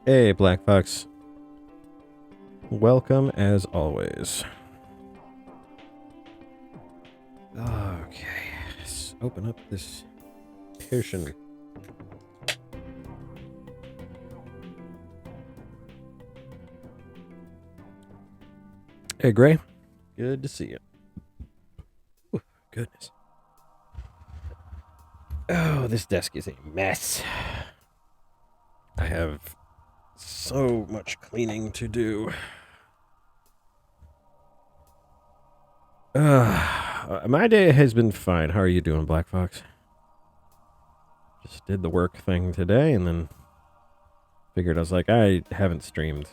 Hey, Black Fox. Welcome as always. Okay, let's open up this potion. Hey, Gray. Good to see you. Ooh, goodness. Oh, this desk is a mess. I have so much cleaning to do. My day has been fine. How are you doing, Black Fox? Just did the work thing today and then figured I was like, I haven't streamed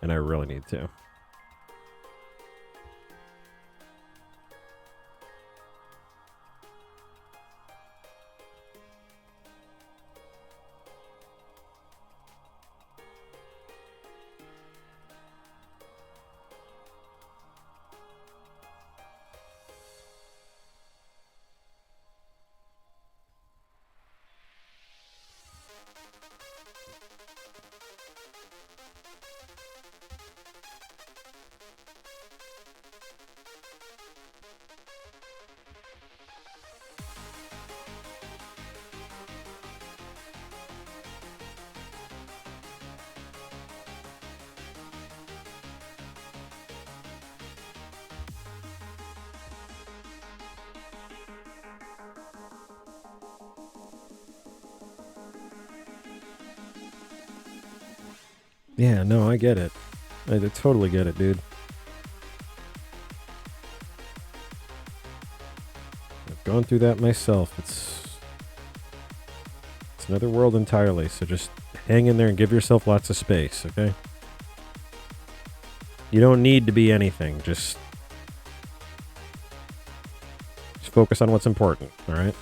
and I really need to. Yeah, no, I get it. I totally get it, dude. I've gone through that myself. It's another world entirely, so just hang in there and give yourself lots of space, okay? You don't need to be anything. Just focus on what's important, all right?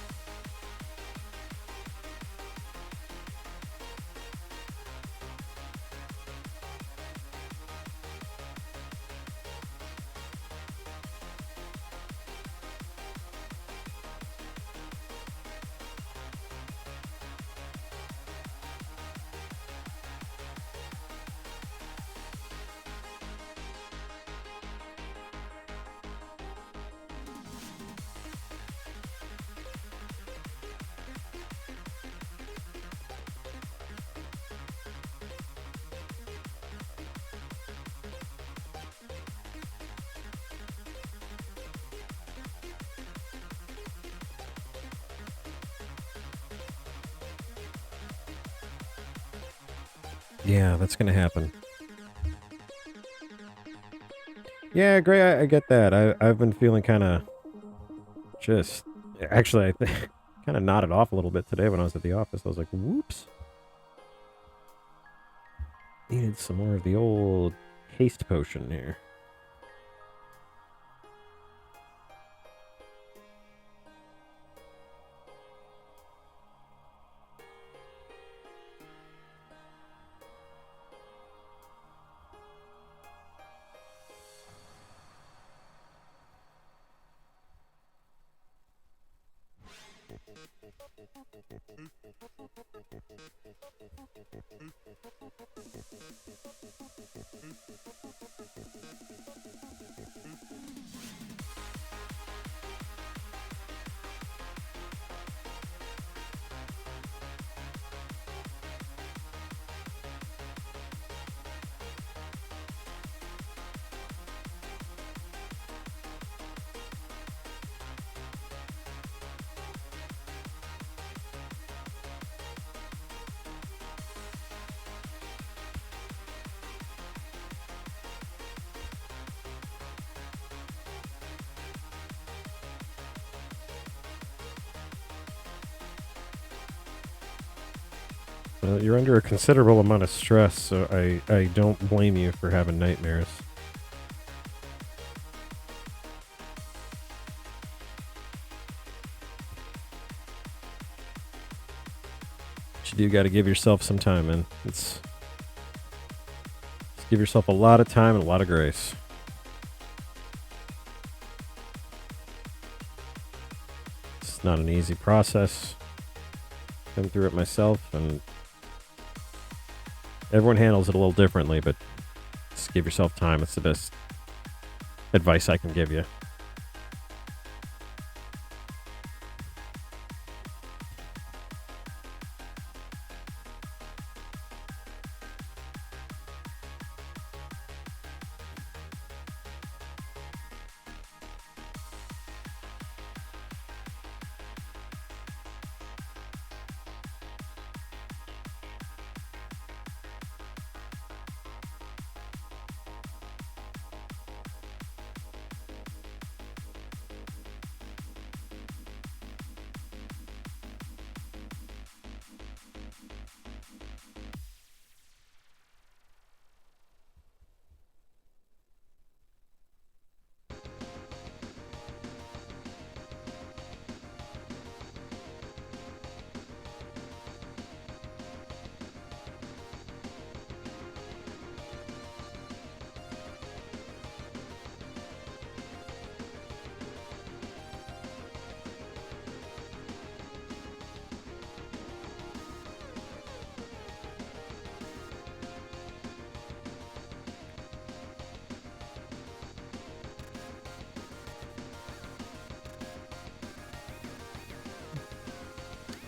Yeah, that's gonna happen. Yeah, Gray, I get that. I've been feeling kind of just... Actually, I think kind of nodded off a little bit today when I was at the office. I was like, whoops. Needed some more of the old haste potion here. You're under a considerable amount of stress, so I don't blame you for having nightmares. But you do got to give yourself some time, man. Just give yourself a lot of time and a lot of grace. It's not an easy process. Been through it myself, and Everyone handles it a little differently, but just give yourself time. It's the best advice I can give you.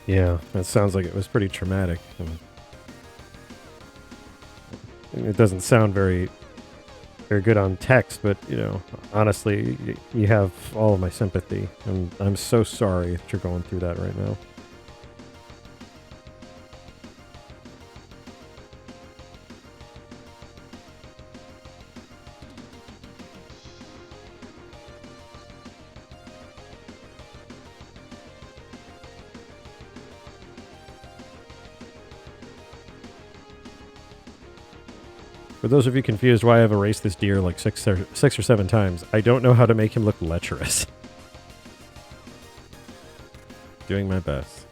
Yeah, that sounds like it was pretty traumatic. And it doesn't sound very good on text, but honestly, you have all of my sympathy, and I'm so sorry that you're going through that right now. For those of you confused why I've erased this deer like six or 7 times, I don't know how to make him look lecherous. Doing my best.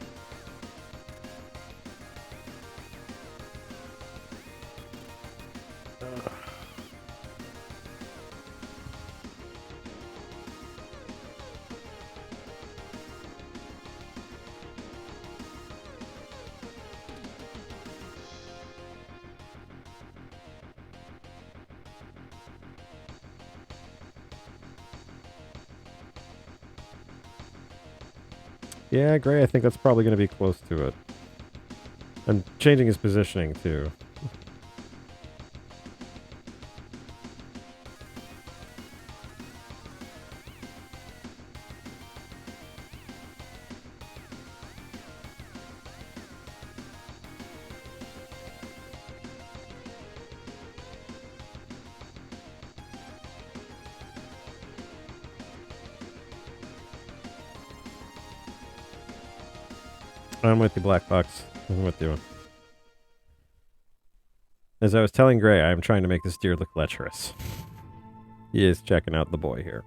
Yeah, Gray, I think that's probably going to be close to it. And changing his positioning, too. I'm with you, Black Box. I'm with you. As I was telling Gray, I'm trying to make this deer look lecherous. He is checking out the boy here.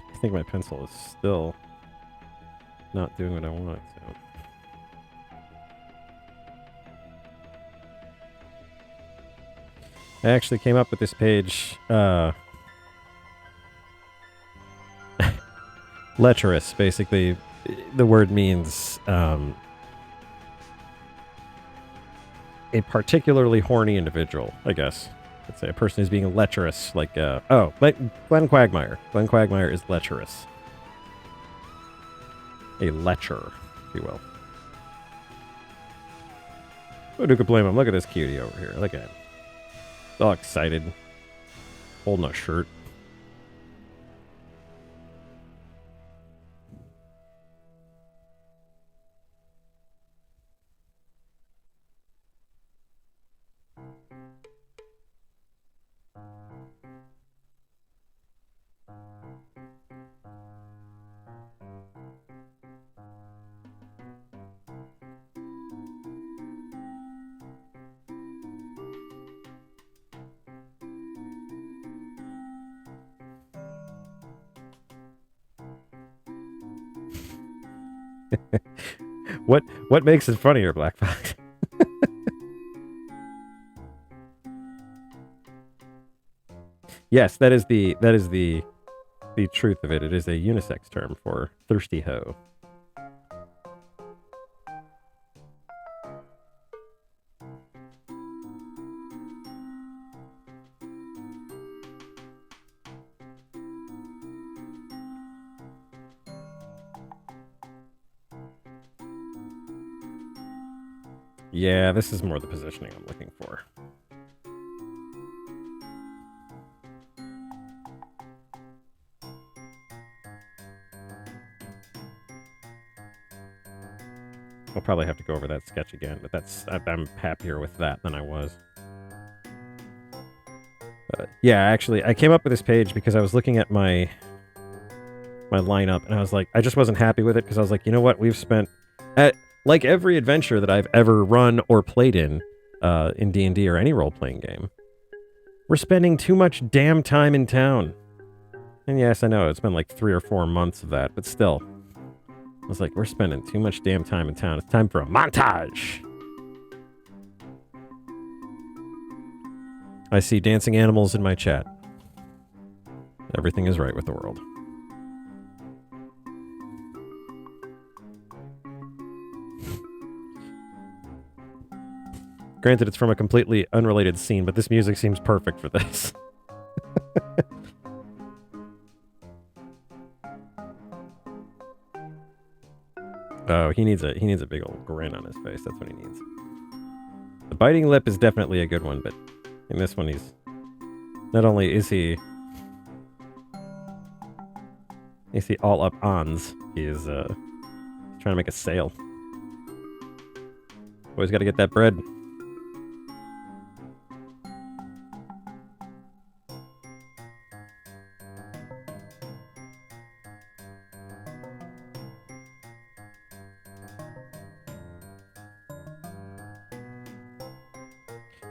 I think my pencil is still not doing what I want it to. I actually came up with this page, lecherous, basically. The word means a particularly horny individual, I guess. Let's say a person who's being lecherous, like, Glenn Quagmire. Glenn Quagmire is lecherous. A lecher, if you will. Who could blame him? Look at this cutie over here. Look at him. All excited. Holding a shirt. What makes it funnier, Black Fox? Yes, that is the truth of it. It is a unisex term for thirsty hoe. Yeah, this is more the positioning I'm looking for. I'll probably have to go over that sketch again, but I'm happier with that than I was. Yeah, actually, I came up with this page because I was looking at my lineup, and I was like, I just wasn't happy with it because I was like, you know what? We've spent like every adventure that I've ever run or played in D&D or any role-playing game, we're spending too much damn time in town. And yes, I know it's been like 3 or 4 months of that, but still, I was like, we're spending too much damn time in town. It's time for a montage. I see dancing animals in my chat. Everything is right with the world. Granted, it's from a completely unrelated scene, but this music seems perfect for this. Oh, he needs a big old grin on his face. That's what he needs. The biting lip is definitely a good one, but in this one, he's not only is he all up ons, he is trying to make a sale. Always got to get that bread.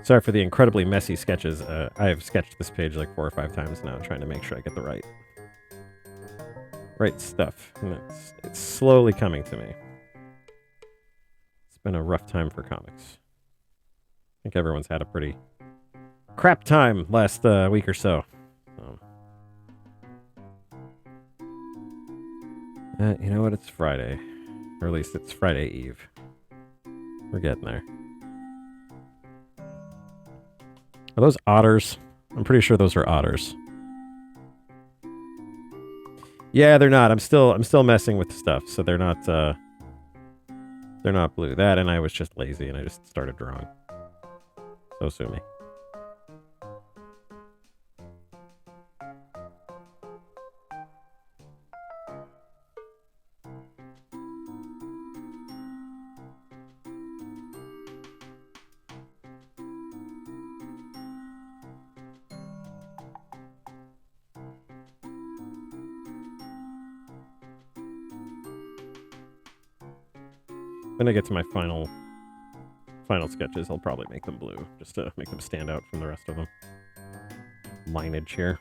Sorry for the incredibly messy sketches. I have sketched this page like 4 or 5 times now, trying to make sure I get the right stuff. And it's slowly coming to me. It's been a rough time for comics. I think everyone's had a pretty crap time last week or so. You know what? It's Friday. Or at least it's Friday Eve. We're getting there. Are those otters? I'm pretty sure those are otters. Yeah, they're not. I'm still messing with stuff, so they're not blue. That and I was just lazy and I just started drawing. So sue me. When I get to my final sketches, I'll probably make them blue, just to make them stand out from the rest of them. Lineage here.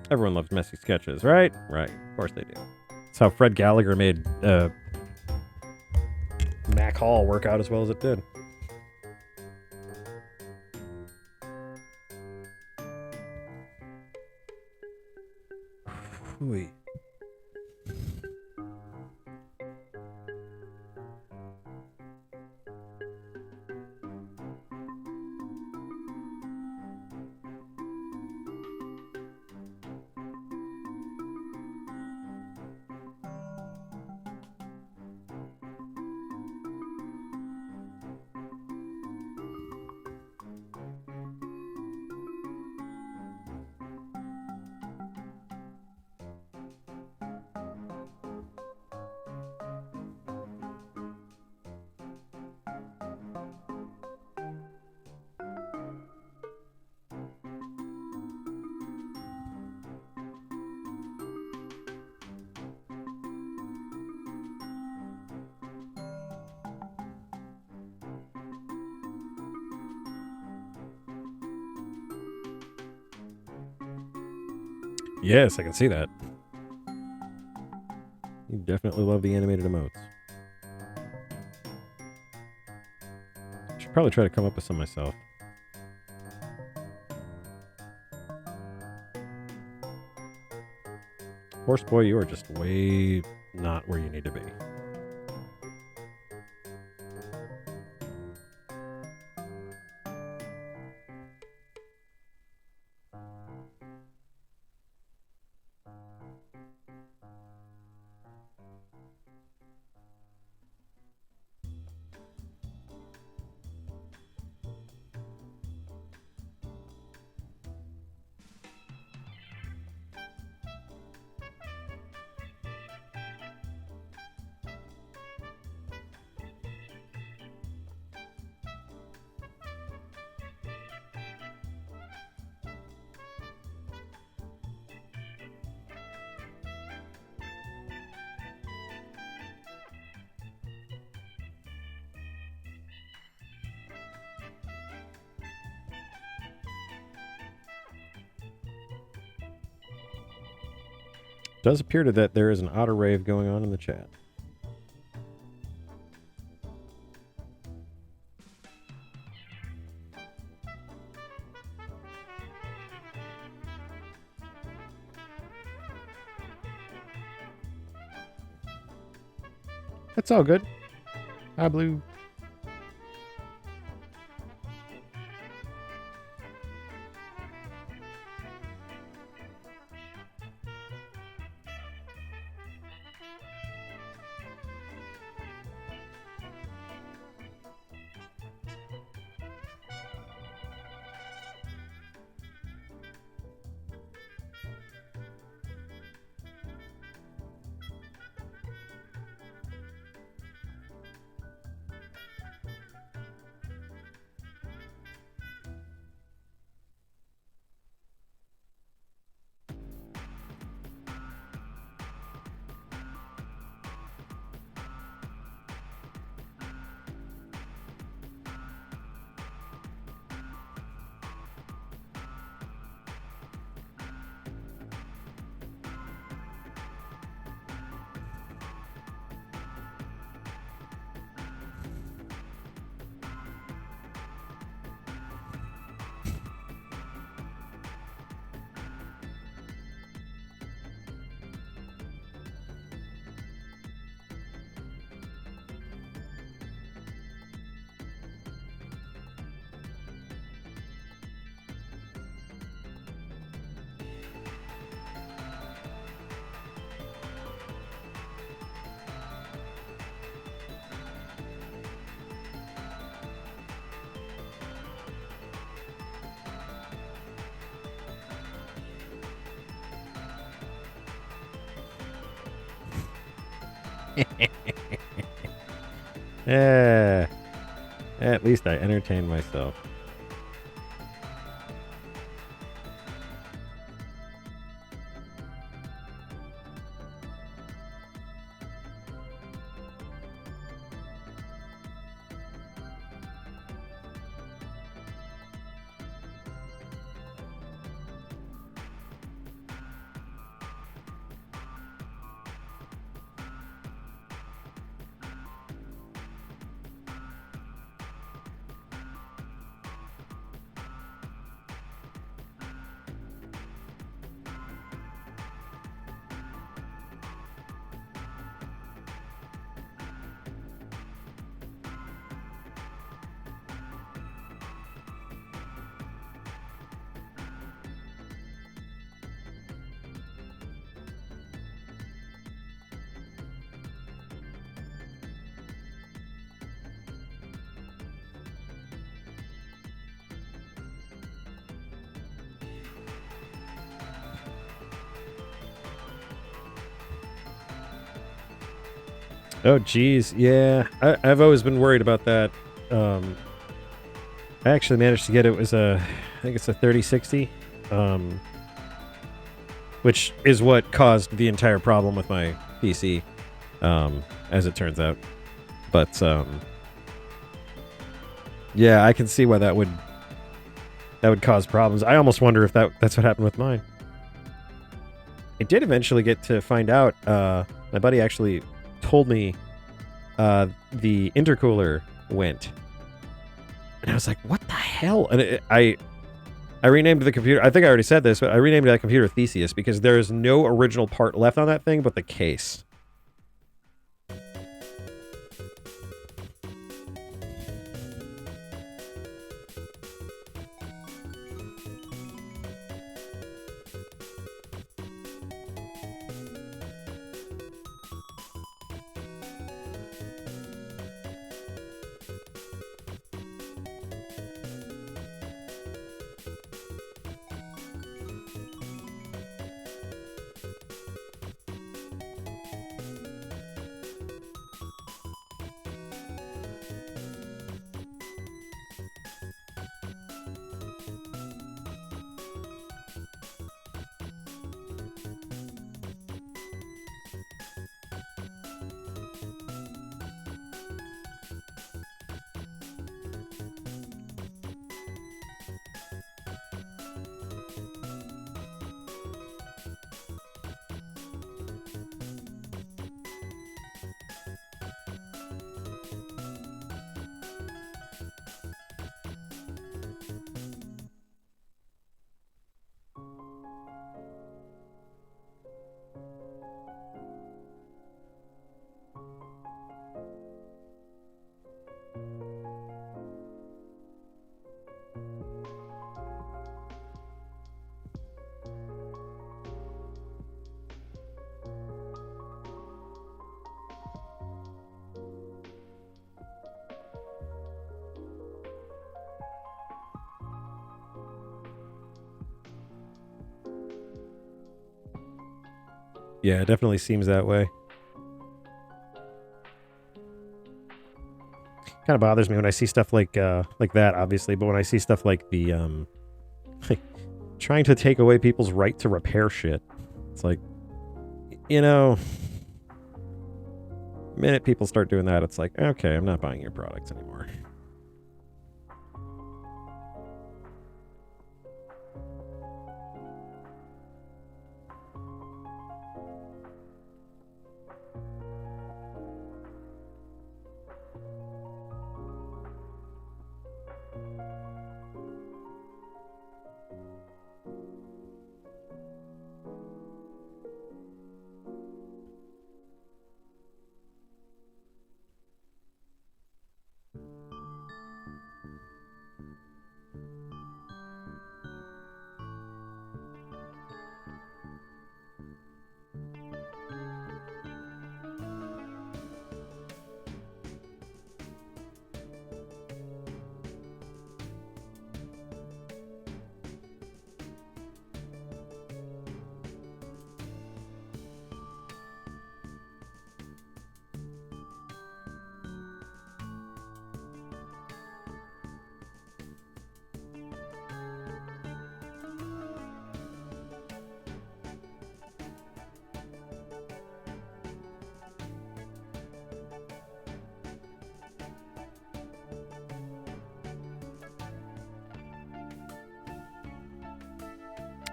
Everyone loves messy sketches, right? Right, of course they do. That's how Fred Gallagher made Mac Hall work out as well as it did. Ooh. Yes, I can see that. You definitely love the animated emotes. Should probably try to come up with some myself. Horse boy, you are just way not where you need to be. Does appear that there is an otter rave going on in the chat. That's all good. Hi, Blue. Yeah. At least I entertained myself. Oh, geez. Yeah, I've always been worried about that. I actually managed to get it was I think it's a 3060, which is what caused the entire problem with my PC, as it turns out. But yeah, I can see why that would cause problems. I almost wonder if that's what happened with mine. I did eventually get to find out. My buddy actually told me the intercooler went, and I was like, "What the hell?" And I renamed the computer. I think I already said this, but I renamed that computer Theseus because there is no original part left on that thing but the case. Yeah, it definitely seems that way. Kind of bothers me when I see stuff like that, obviously, but when I see stuff like the like trying to take away people's right to repair shit, it's like, you know, the minute people start doing that, it's like, okay, I'm not buying your products anymore.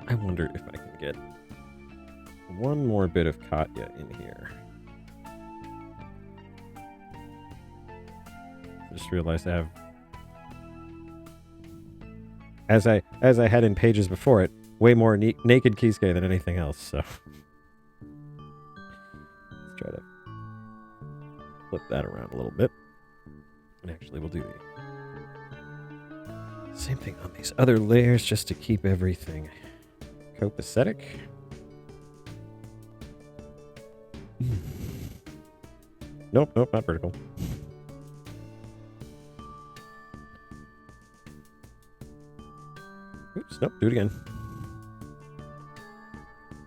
I wonder if I can get one more bit of Katya in here. Just realized I have, as I had in pages before it, way more naked Kisuke than anything else. So let's try to flip that around a little bit. And actually, we'll do the same thing on these other layers just to keep everything copacetic. Nope, not vertical. Oops, nope, do it again.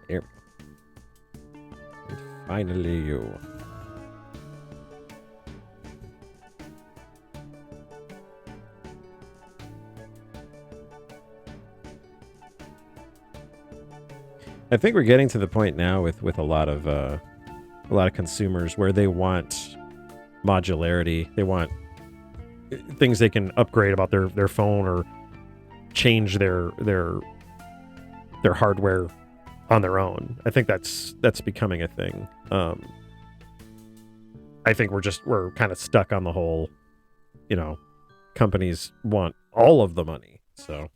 There we go. And finally you. I think we're getting to the point now with a lot of consumers where they want modularity. They want things they can upgrade about their phone or change their hardware on their own. I think that's becoming a thing. I think we're kind of stuck on the whole, companies want all of the money. So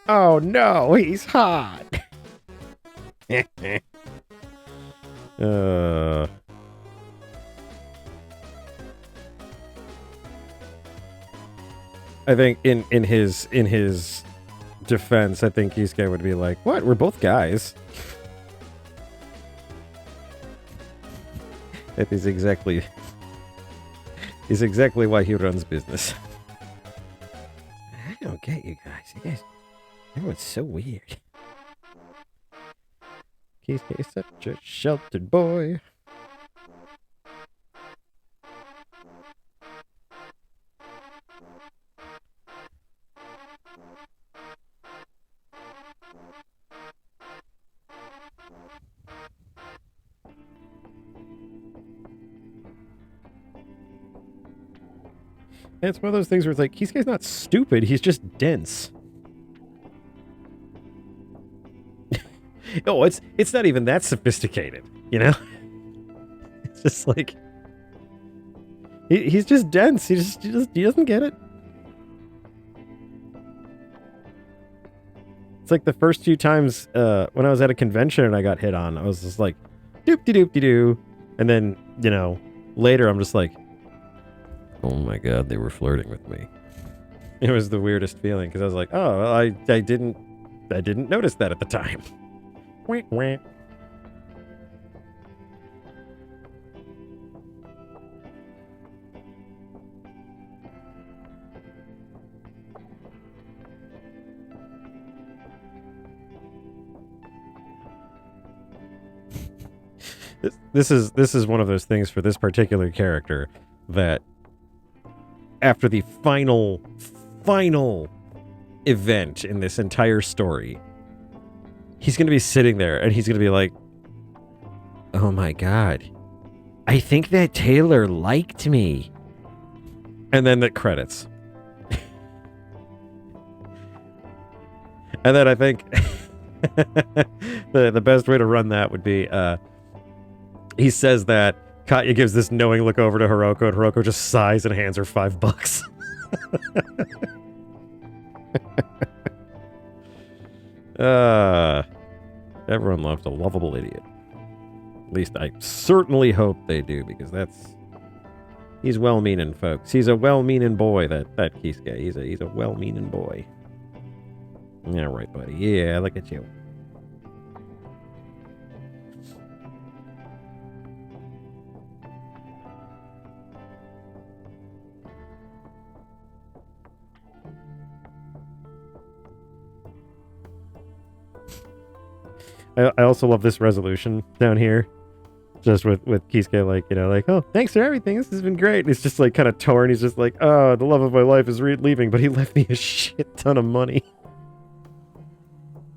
oh no, he's hot. I think in his defense, I think Kisuke would be like, "What? We're both guys." That is exactly why he runs business. I don't get you guys. Everyone's so weird. Kisuke is such a sheltered boy. And it's one of those things where it's like, Kisuke's not stupid, he's just dense. Oh, it's not even that sophisticated, It's just like he's just dense. He doesn't get it. It's like the first few times when I was at a convention and I got hit on, I was just like, doop-de-doop-de-doo. And then, later I'm just like, oh my god, they were flirting with me. It was the weirdest feeling because I was like, oh, well, I didn't notice that at the time. Wah, wah. This is one of those things for this particular character that after the final event in this entire story, he's going to be sitting there and he's going to be like, oh my god, I think that Taylor liked me. And then the credits. And then I think the best way to run that would be he says that Katya gives this knowing look over to Hiroko, and Hiroko just sighs and hands her $5. Everyone loves a lovable idiot. At least I certainly hope they do, because he's well-meaning, folks. He's a well-meaning boy, that Kisuke. He's a well-meaning boy. Yeah, right, buddy. Yeah, look at you. I also love this resolution down here. Just with Kisuke, like, oh, thanks for everything. This has been great. And it's just like kind of torn. He's just like, oh, the love of my life is leaving, but he left me a shit ton of money.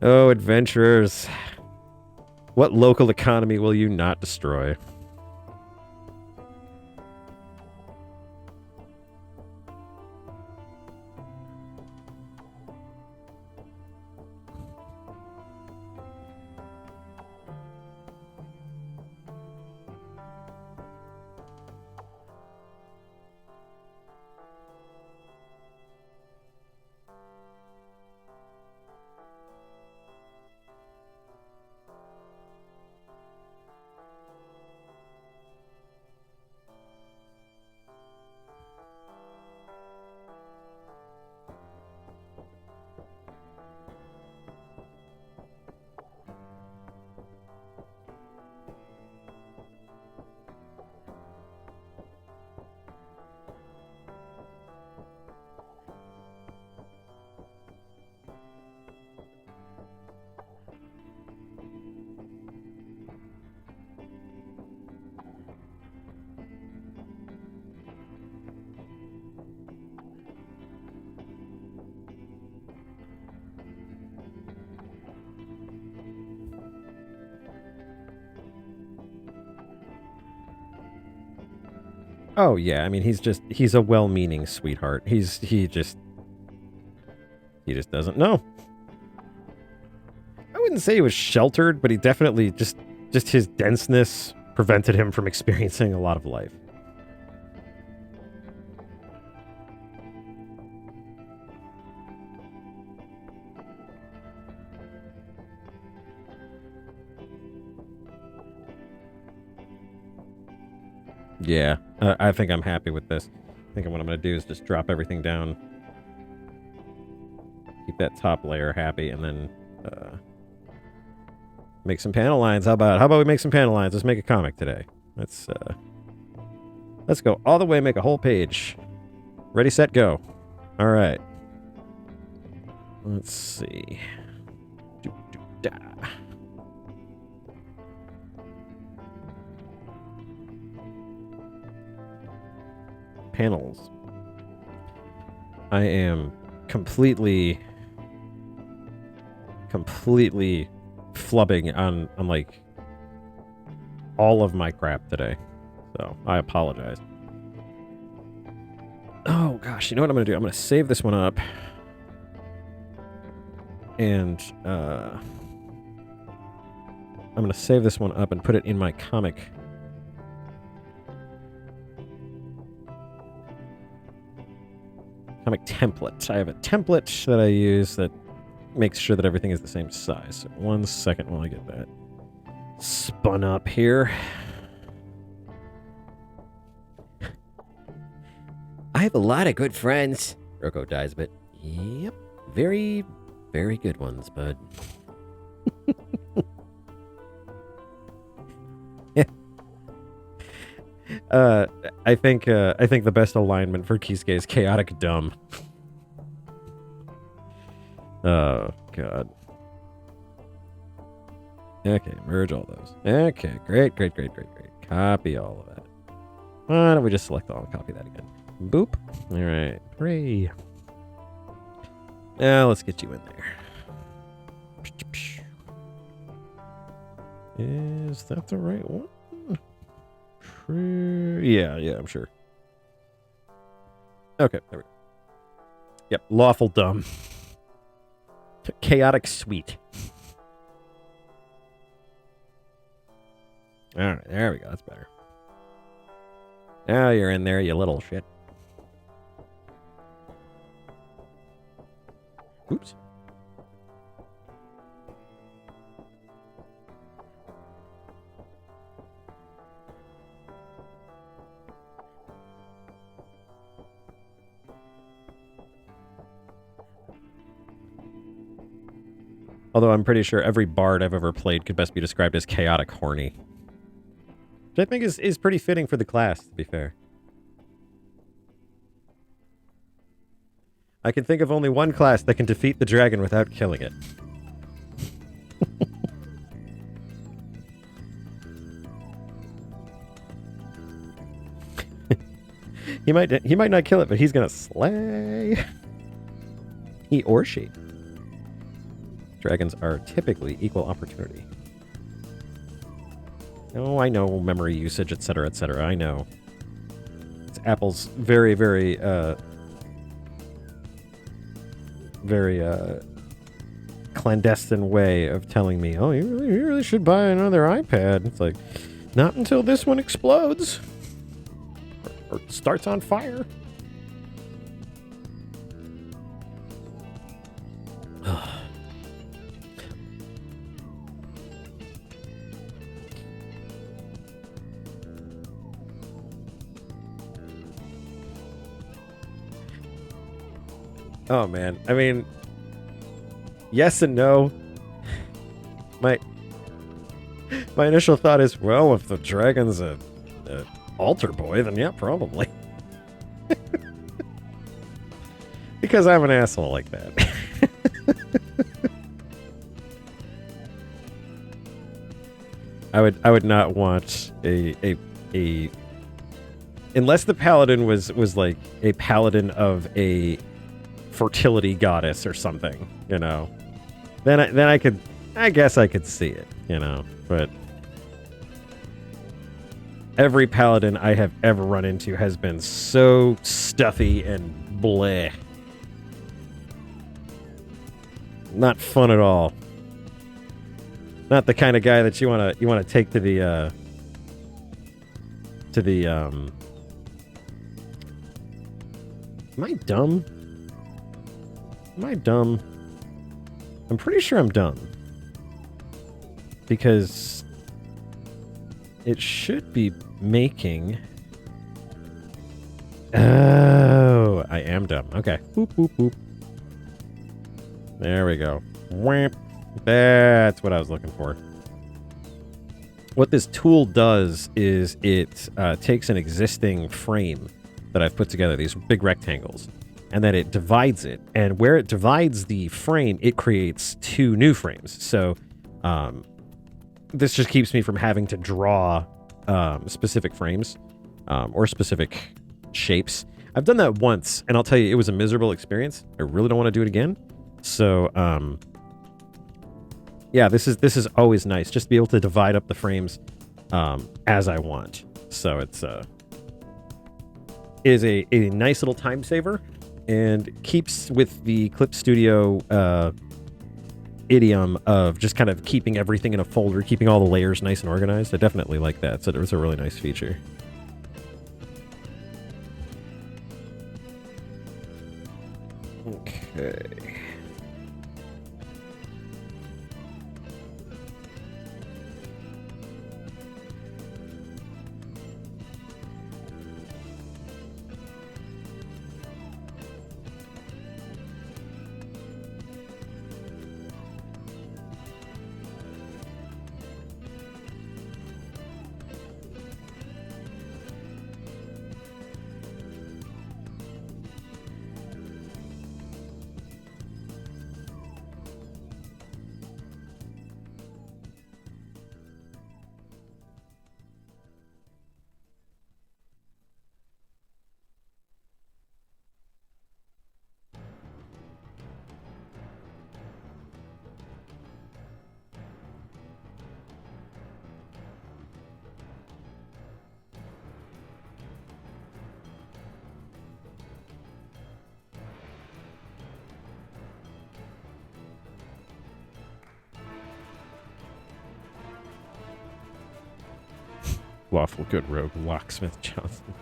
Oh, adventurers. What local economy will you not destroy? Oh yeah, I mean he's a well-meaning sweetheart. He just doesn't know. I wouldn't say he was sheltered, but he definitely just his denseness prevented him from experiencing a lot of life. Yeah, I think I'm happy with this. I think what I'm going to do is just drop everything down. Keep that top layer happy, and then make some panel lines. How about we make some panel lines? Let's make a comic today. Let's go all the way, make a whole page. Ready, set, go. All right. Let's see. Panels. I am completely flubbing on like all of my crap today. So I apologize. Oh gosh, you know what I'm gonna do? I'm gonna save this one up. And I'm gonna save this one up and put it in my comic. Comic template. I have a template that I use that makes sure that everything is the same size. So 1 second while I get that spun up here. I have a lot of good friends. Roko dies, but yep, very, very good ones, bud. I think the best alignment for Kisuke is chaotic dumb. Oh god. Okay, merge all those. Okay, great. Copy all of that. Why don't we just select all and copy that again? Boop. All right. Hooray. Now let's get you in there. Is that the right one? Yeah, I'm sure. Okay, there we go. Yep, lawful dumb. Chaotic sweet. Alright, there we go, that's better. Now you're in there, you little shit. Oops. Although I'm pretty sure every bard I've ever played could best be described as chaotic horny. Which I think is pretty fitting for the class, to be fair. I can think of only one class that can defeat the dragon without killing it. He might not kill it, but he's gonna slay. He or she. Dragons are typically equal opportunity. Oh, I know memory usage, etc., etc. I know. It's Apple's very, very, clandestine way of telling me, oh, you really should buy another iPad. It's like, not until this one explodes. Or starts on fire. Oh man, I mean, yes and no. My initial thought is, well, if the dragon's a altar boy, then yeah, probably. Because I'm an asshole like that. I would not want a unless the paladin was like a paladin of a fertility goddess or something, you know. Then I guess I could see it, you know, but Every paladin I have ever run into has been so stuffy and bleh. Not fun at all. Not the kind of guy that you wanna take to the am I dumb? Am I dumb? I'm pretty sure I'm dumb. Because it should be making... Oh, I am dumb. Okay. Boop, boop, boop. There we go. Whamp. That's what I was looking for. What this tool does is it takes an existing frame that I've put together, these big rectangles, and then it divides it. And where it divides the frame, it creates two new frames. So this just keeps me from having to draw specific frames or specific shapes. I've done that once, and I'll tell you, it was a miserable experience. I really don't want to do it again. So, yeah, this is always nice, just to be able to divide up the frames as I want. So it's is a nice little time saver and keeps with the Clip Studio idiom of just kind of keeping everything in a folder, keeping all the layers nice and organized. I definitely like that. So it was a really nice feature. Okay. Lawful good rogue, Locksmith Johnson.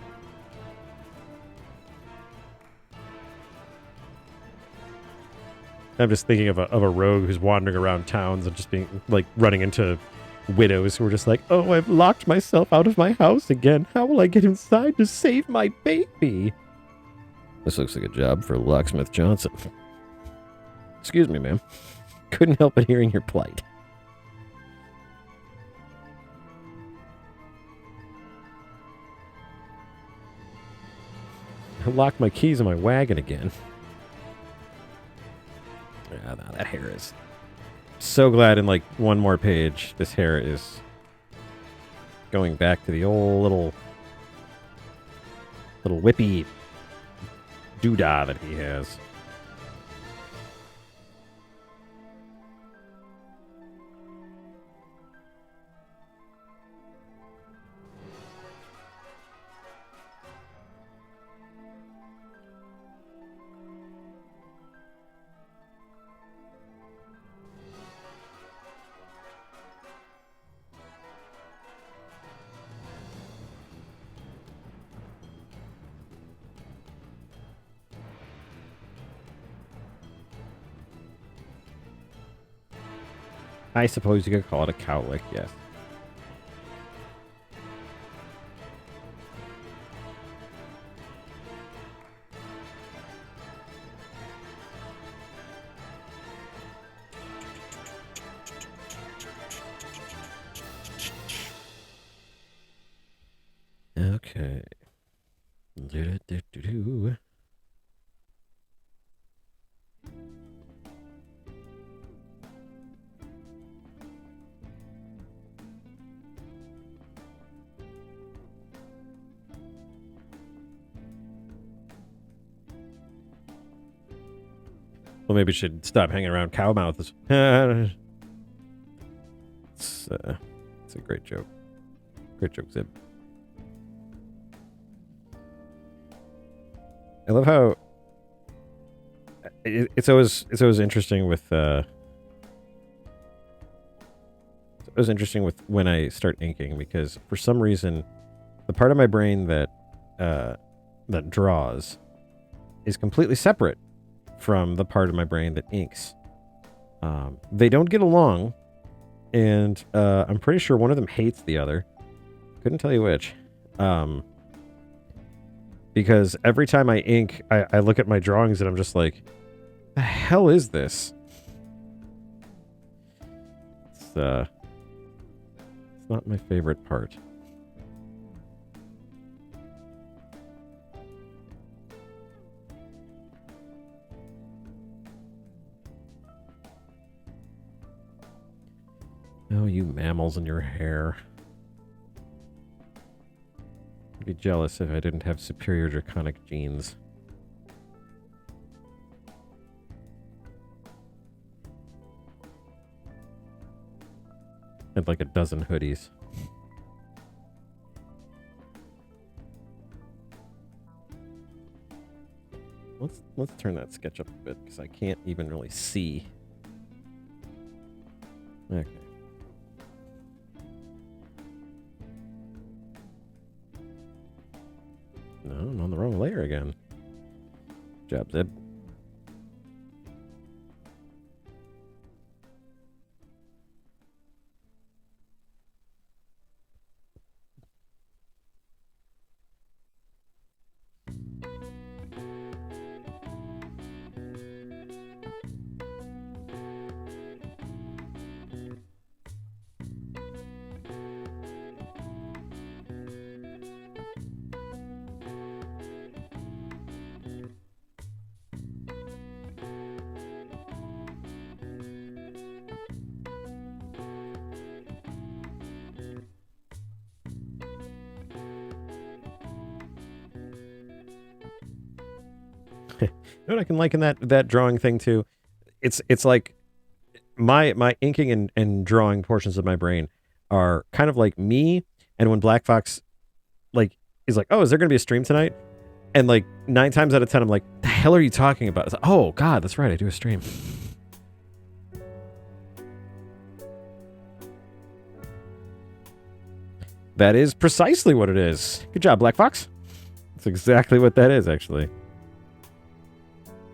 I'm just thinking of a rogue who's wandering around towns and just being like running into widows who are just like, oh, I've locked myself out of my house again. How will I get inside to save my baby? This looks like a job for Locksmith Johnson. Excuse me, ma'am. Couldn't help but hearing your plight. I locked my keys in my wagon again. Yeah, no, that hair is... So glad in like one more page, this hair is going back to the old little whippy doodah that he has. I suppose you could call it a cowlick, yes. Okay. Do-do-do-do-do. Well, maybe we should stop hanging around cow mouths. It's a great joke. Great joke, Zib. I love how it's always interesting with it was interesting with when I start inking, because for some reason the part of my brain that draws is completely separate from the part of my brain that inks. They don't get along, and I'm pretty sure one of them hates the other. Couldn't tell you which. Because every time I ink, I look at my drawings and I'm just like, the hell is this? It's not my favorite part. Oh, you mammals and your hair. I'd be jealous if I didn't have superior draconic genes. Had like a dozen hoodies. Let's turn that sketch up a bit because I can't even really see. Okay. No, I'm on the wrong layer again. Good job, Zeb. You know what I can liken that drawing thing to? It's like my inking and drawing portions of my brain are kind of like me, and when Black Fox like is like, oh, is there gonna be a stream tonight? And like 9 times out of 10 I'm like, the hell are you talking about? It's like, oh god, that's right, I do a stream. That is precisely what it is. Good job, Black Fox. That's exactly what that is, actually.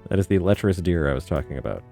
That is the lecherous deer I was talking about.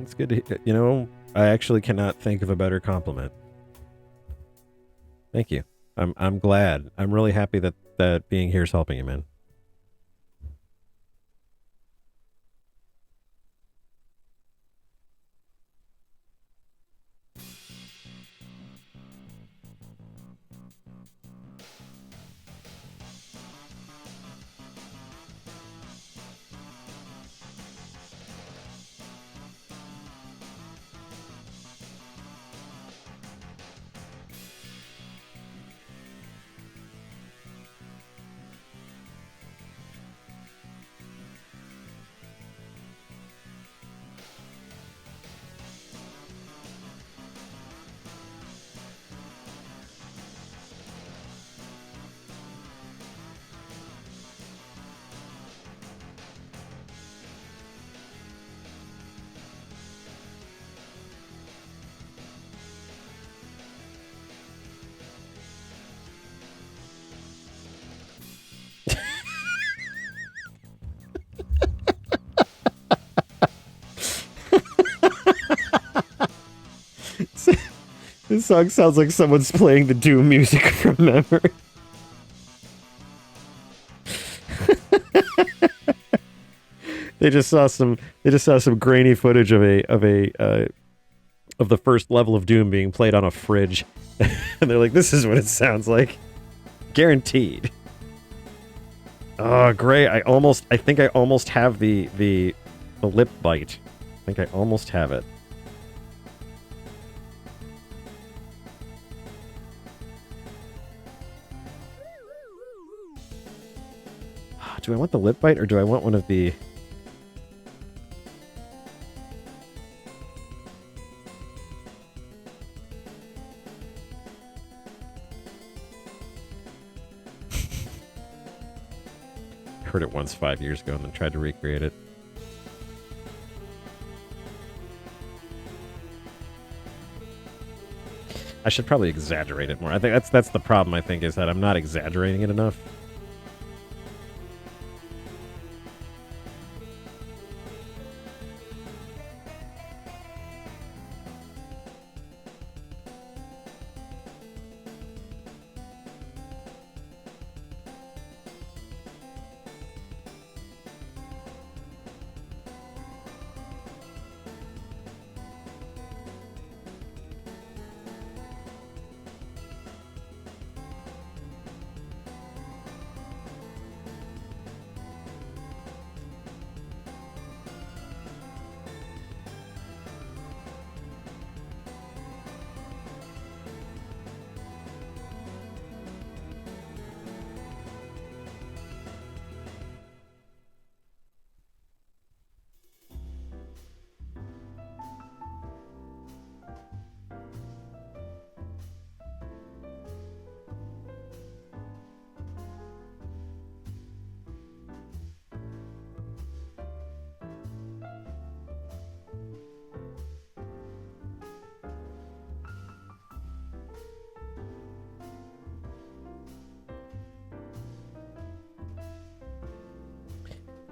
It's good to hear. You know, I actually cannot think of a better compliment. Thank you. I'm glad. I'm really happy that being here is helping you, man. song sounds like someone's playing the Doom music from memory. They just saw some grainy footage of the first level of Doom being played on a fridge, and they're like, "This is what it sounds like, guaranteed." Oh, great! I think I almost have the lip bite. I think I almost have it. Do I want the lip bite or do I want one of the... I heard it once 5 years ago and then tried to recreate it. I should probably exaggerate it more. I think that's the problem, I think, is that I'm not exaggerating it enough.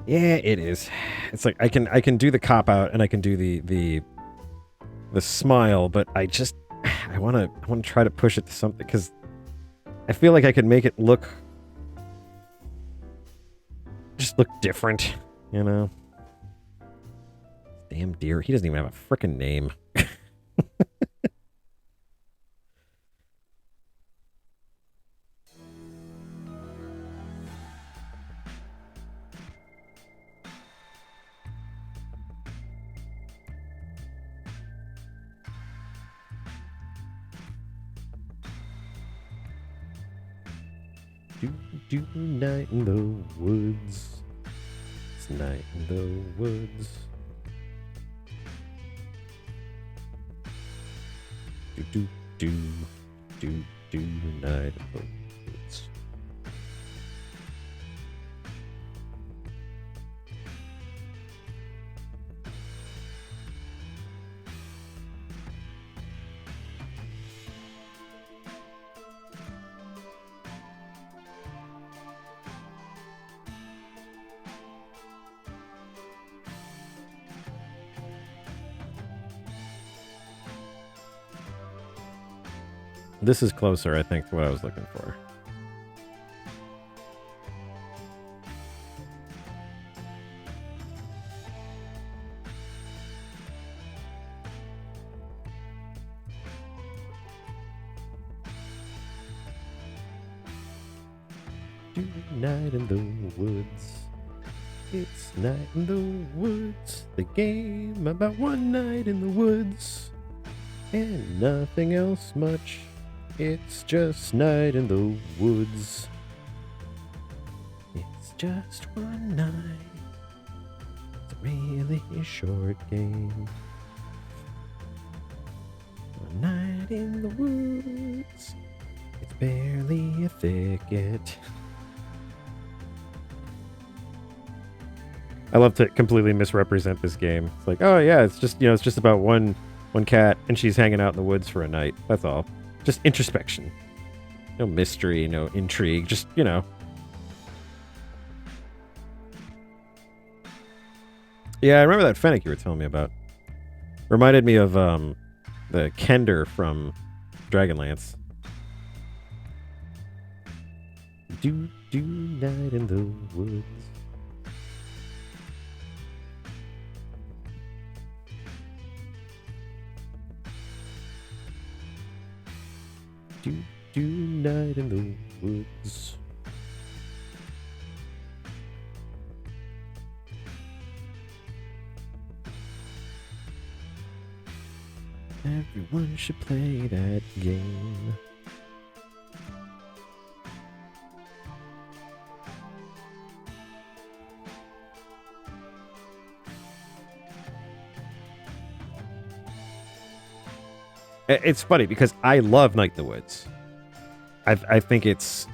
Yeah, it is. It's like I can do the cop out and I can do the smile, but I want to try to push it to something because I feel like I could make it look different, you know. Damn deer, he doesn't even have a frickin' name. Do night in the woods. It's night in the woods. Do night in the woods. This is closer, I think, to what I was looking for. Night in the woods. It's night in the woods. The game about one night in the woods. And nothing else much. It's just night in the woods. It's just one night. It's a really short game. One night in the woods. It's barely a thicket. I love to completely misrepresent this game. It's like, oh yeah, it's just about one cat and she's hanging out in the woods for a night. That's all. Just introspection. No mystery, no intrigue, just, you know. Yeah, I remember that Fennec you were telling me about. Reminded me of the Kender from Dragonlance. Do night in the woods. Do night in the woods. Everyone should play that game. It's funny because I love Night in the Woods. I think it's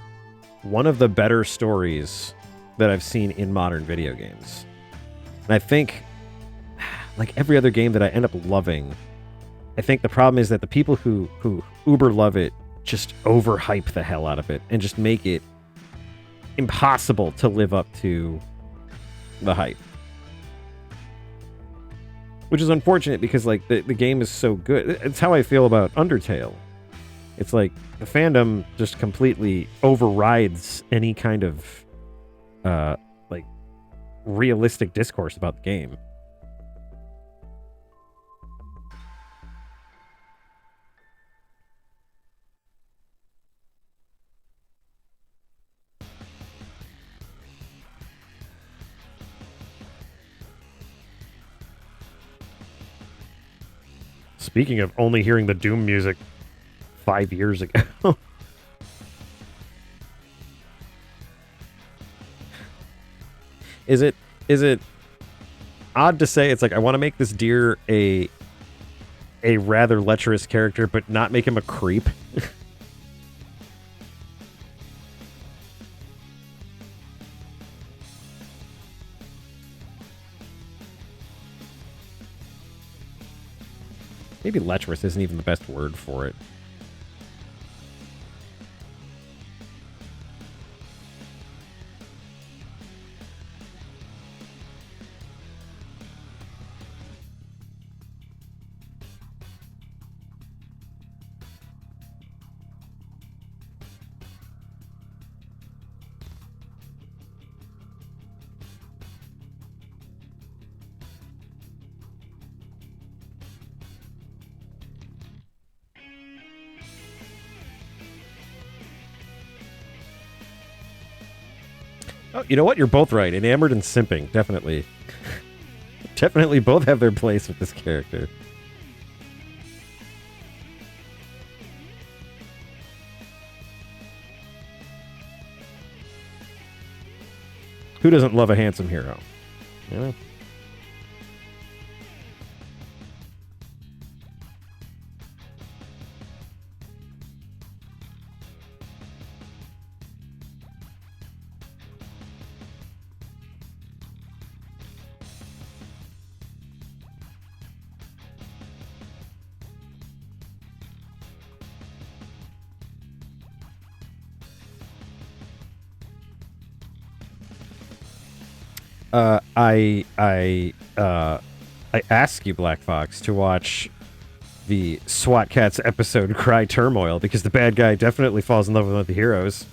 one of the better stories that I've seen in modern video games. And I think, like every other game that I end up loving, I think the problem is that the people who uber love it just overhype the hell out of it and just make it impossible to live up to the hype. Which is unfortunate because like the game is so good. It's how I feel about Undertale. It's like the fandom just completely overrides any kind of like realistic discourse about the game. Speaking of only hearing the Doom music 5 years ago. Is it odd to say it's like I want to make this deer a rather lecherous character but not make him a creep? Maybe lecherous isn't even the best word for it. Oh, you know what? You're both right. Enamored and simping, definitely. Definitely both have their place with this character. Who doesn't love a handsome hero? You know? I ask you, Black Fox, to watch the SWAT Cats episode Cry Turmoil because the bad guy definitely falls in love with one of the heroes.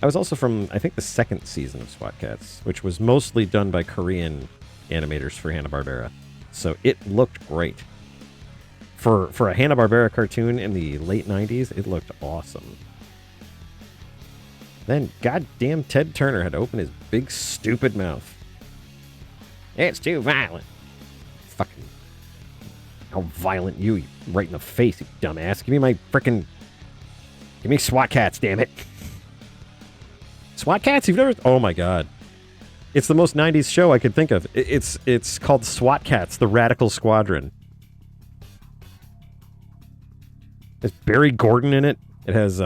I was also from, I think, the second season of SWAT Cats, which was mostly done by Korean animators for Hanna-Barbera. So it looked great. For a Hanna-Barbera cartoon in the late 90s, it looked awesome. Then goddamn Ted Turner had to open his big stupid mouth. It's too violent. Fucking how violent you right in the face, you dumbass. Give me my frickin'... Give me SWAT Cats, damn it. SWAT Cats? You've never... Oh my god. It's the most 90s show I could think of. It's called SWAT Cats, the Radical Squadron. There's Barry Gordon in it. It has,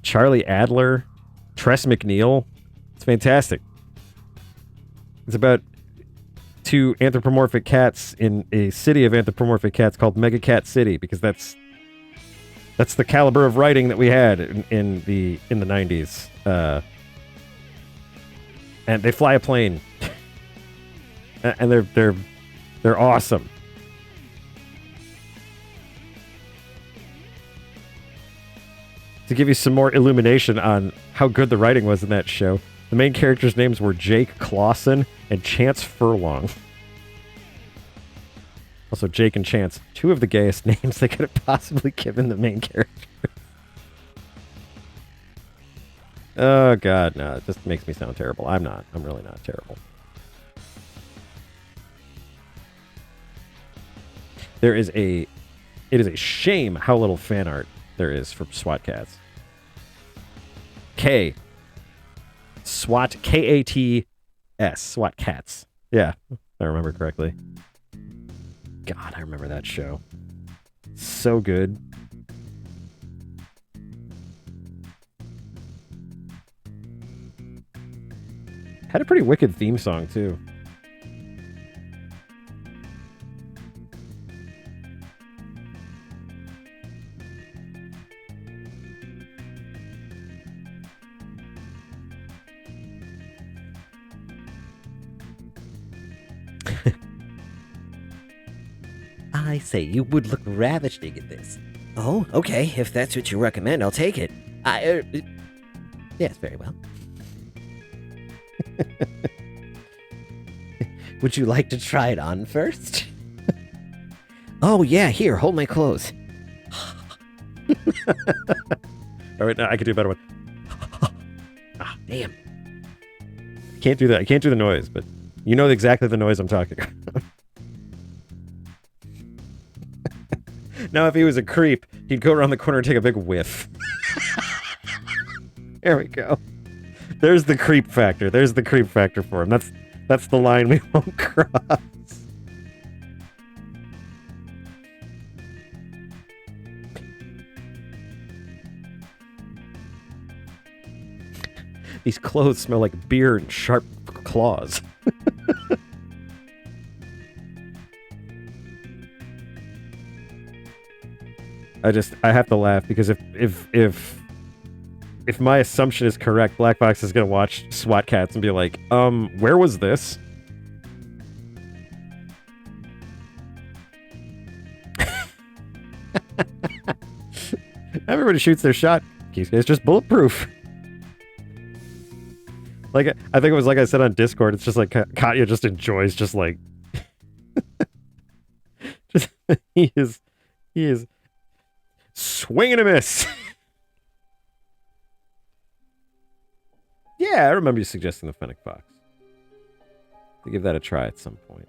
Charlie Adler, Tress MacNeille. It's fantastic. It's about two anthropomorphic cats in a city of anthropomorphic cats called Mega Cat City, because that's the caliber of writing that we had in the 90s. And they fly a plane, and they're awesome. to give you some more illumination on how good the writing was in that show, the main characters' names were Jake Clausen and Chance Furlong. Also, Jake and Chance, two of the gayest names they could have possibly given the main character. Oh, God, no. It just makes me sound terrible. I'm not. I'm really not terrible. It is a shame how little fan art there is for SWAT Kats. SWAT, K-A-T-S, SWAT Kats. Yeah, if I remember correctly. God, I remember that show. So good. Had a pretty wicked theme song, too. I say, you would look ravishing in this. Oh, okay. If that's what you recommend, I'll take it. Yes, very well. Would you like to try it on first? Oh, yeah, here, hold my clothes. All right, now I can do a better one. Ah, damn. Can't do that. I can't do the noise, but you know exactly the noise I'm talking about. Now, if he was a creep, he'd go around the corner and take a big whiff. There we go. There's the creep factor. There's the creep factor for him. That's the line we won't cross. These clothes smell like beer and sharp claws. I have to laugh because if my assumption is correct, Black Box is gonna watch SWAT Kats and be like, where was this? Everybody shoots their shot. It's just bulletproof. Like, I think it was like I said on Discord, it's just like Katya just enjoys just like just he is swing and a miss. Yeah, I remember you suggesting the Fennec Fox. To give that a try at some point.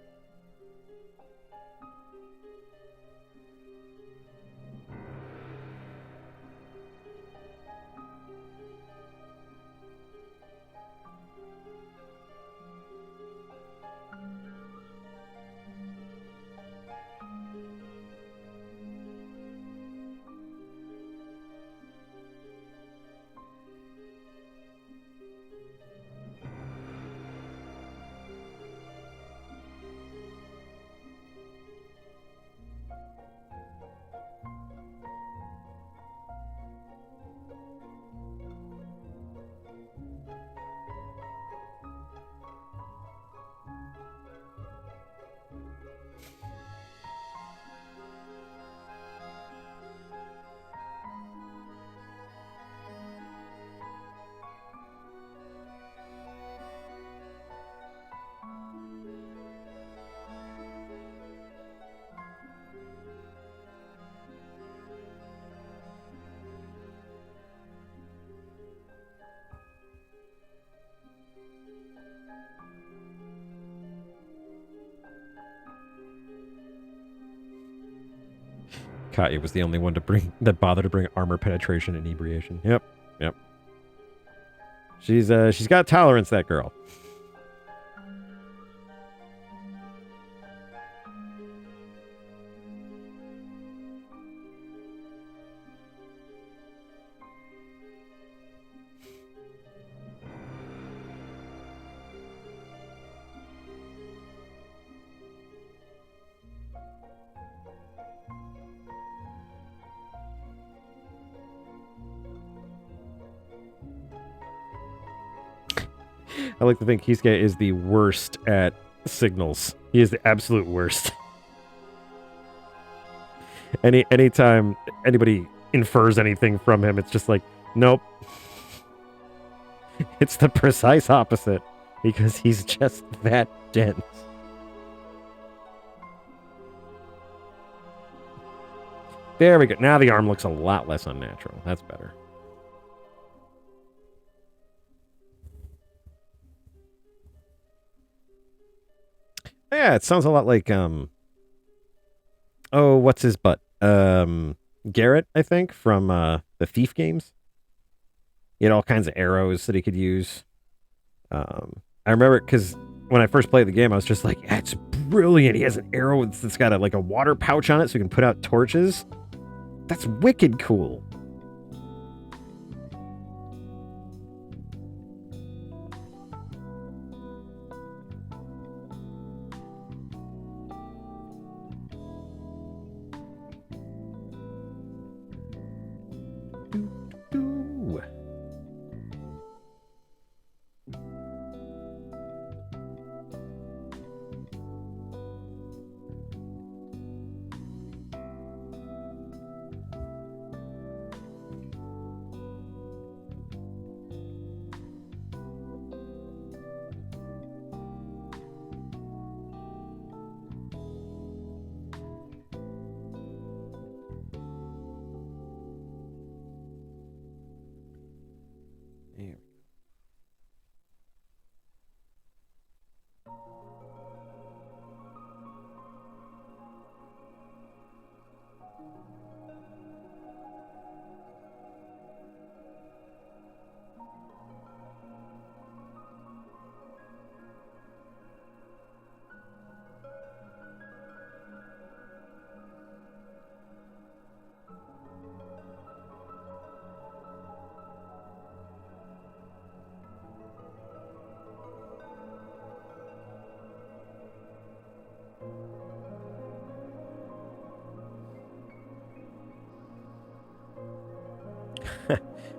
Katya was the only one that bothered to bring armor penetration and inebriation. Yep. She's got tolerance, that girl. I like to think Kisuke is the worst at signals. He is the absolute worst. Anytime anybody infers anything from him. It's just like, nope. It's the precise opposite because he's just that dense. There we go. Now the arm looks a lot less unnatural. That's better. Yeah, it sounds a lot like oh, what's his butt? Garrett, I think, from the Thief games. He had all kinds of arrows that he could use. I remember because when I first played the game, I was just like, "That's brilliant." He has an arrow that's got like a water pouch on it, so he can put out torches. That's wicked cool.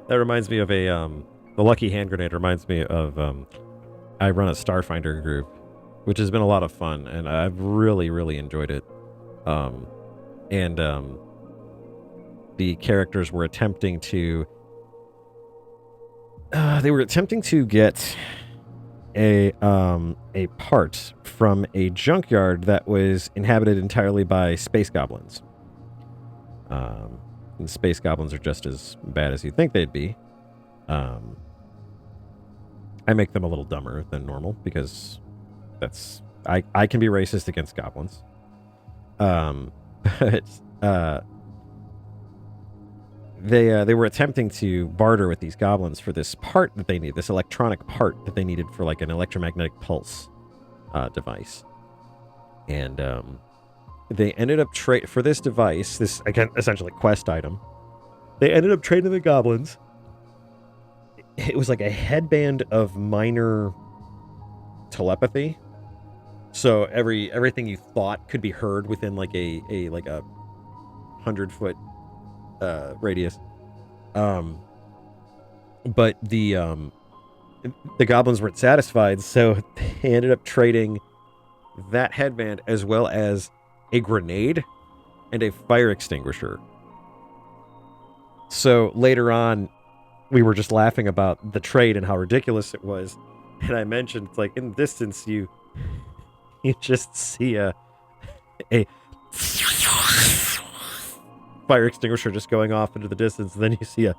That reminds me of the Lucky Hand Grenade reminds me of I run a Starfinder group, which has been a lot of fun, and I've really, really enjoyed it. And the characters were attempting to get a part from a junkyard that was inhabited entirely by space goblins. And space goblins are just as bad as you think they'd be. I make them a little dumber than normal because I can be racist against goblins. But they were attempting to barter with these goblins for this part that they need, this electronic part that they needed for like an electromagnetic pulse device. And they ended up for this device, this again essentially quest item. They ended up trading the goblins. It was like a headband of minor telepathy. So everything you thought could be heard within like a 100-foot radius. But the goblins weren't satisfied, so they ended up trading that headband as well as a grenade and a fire extinguisher. So later on, we were just laughing about the trade and how ridiculous it was. And I mentioned, like, in the distance, you just see a fire extinguisher just going off into the distance, and then you see a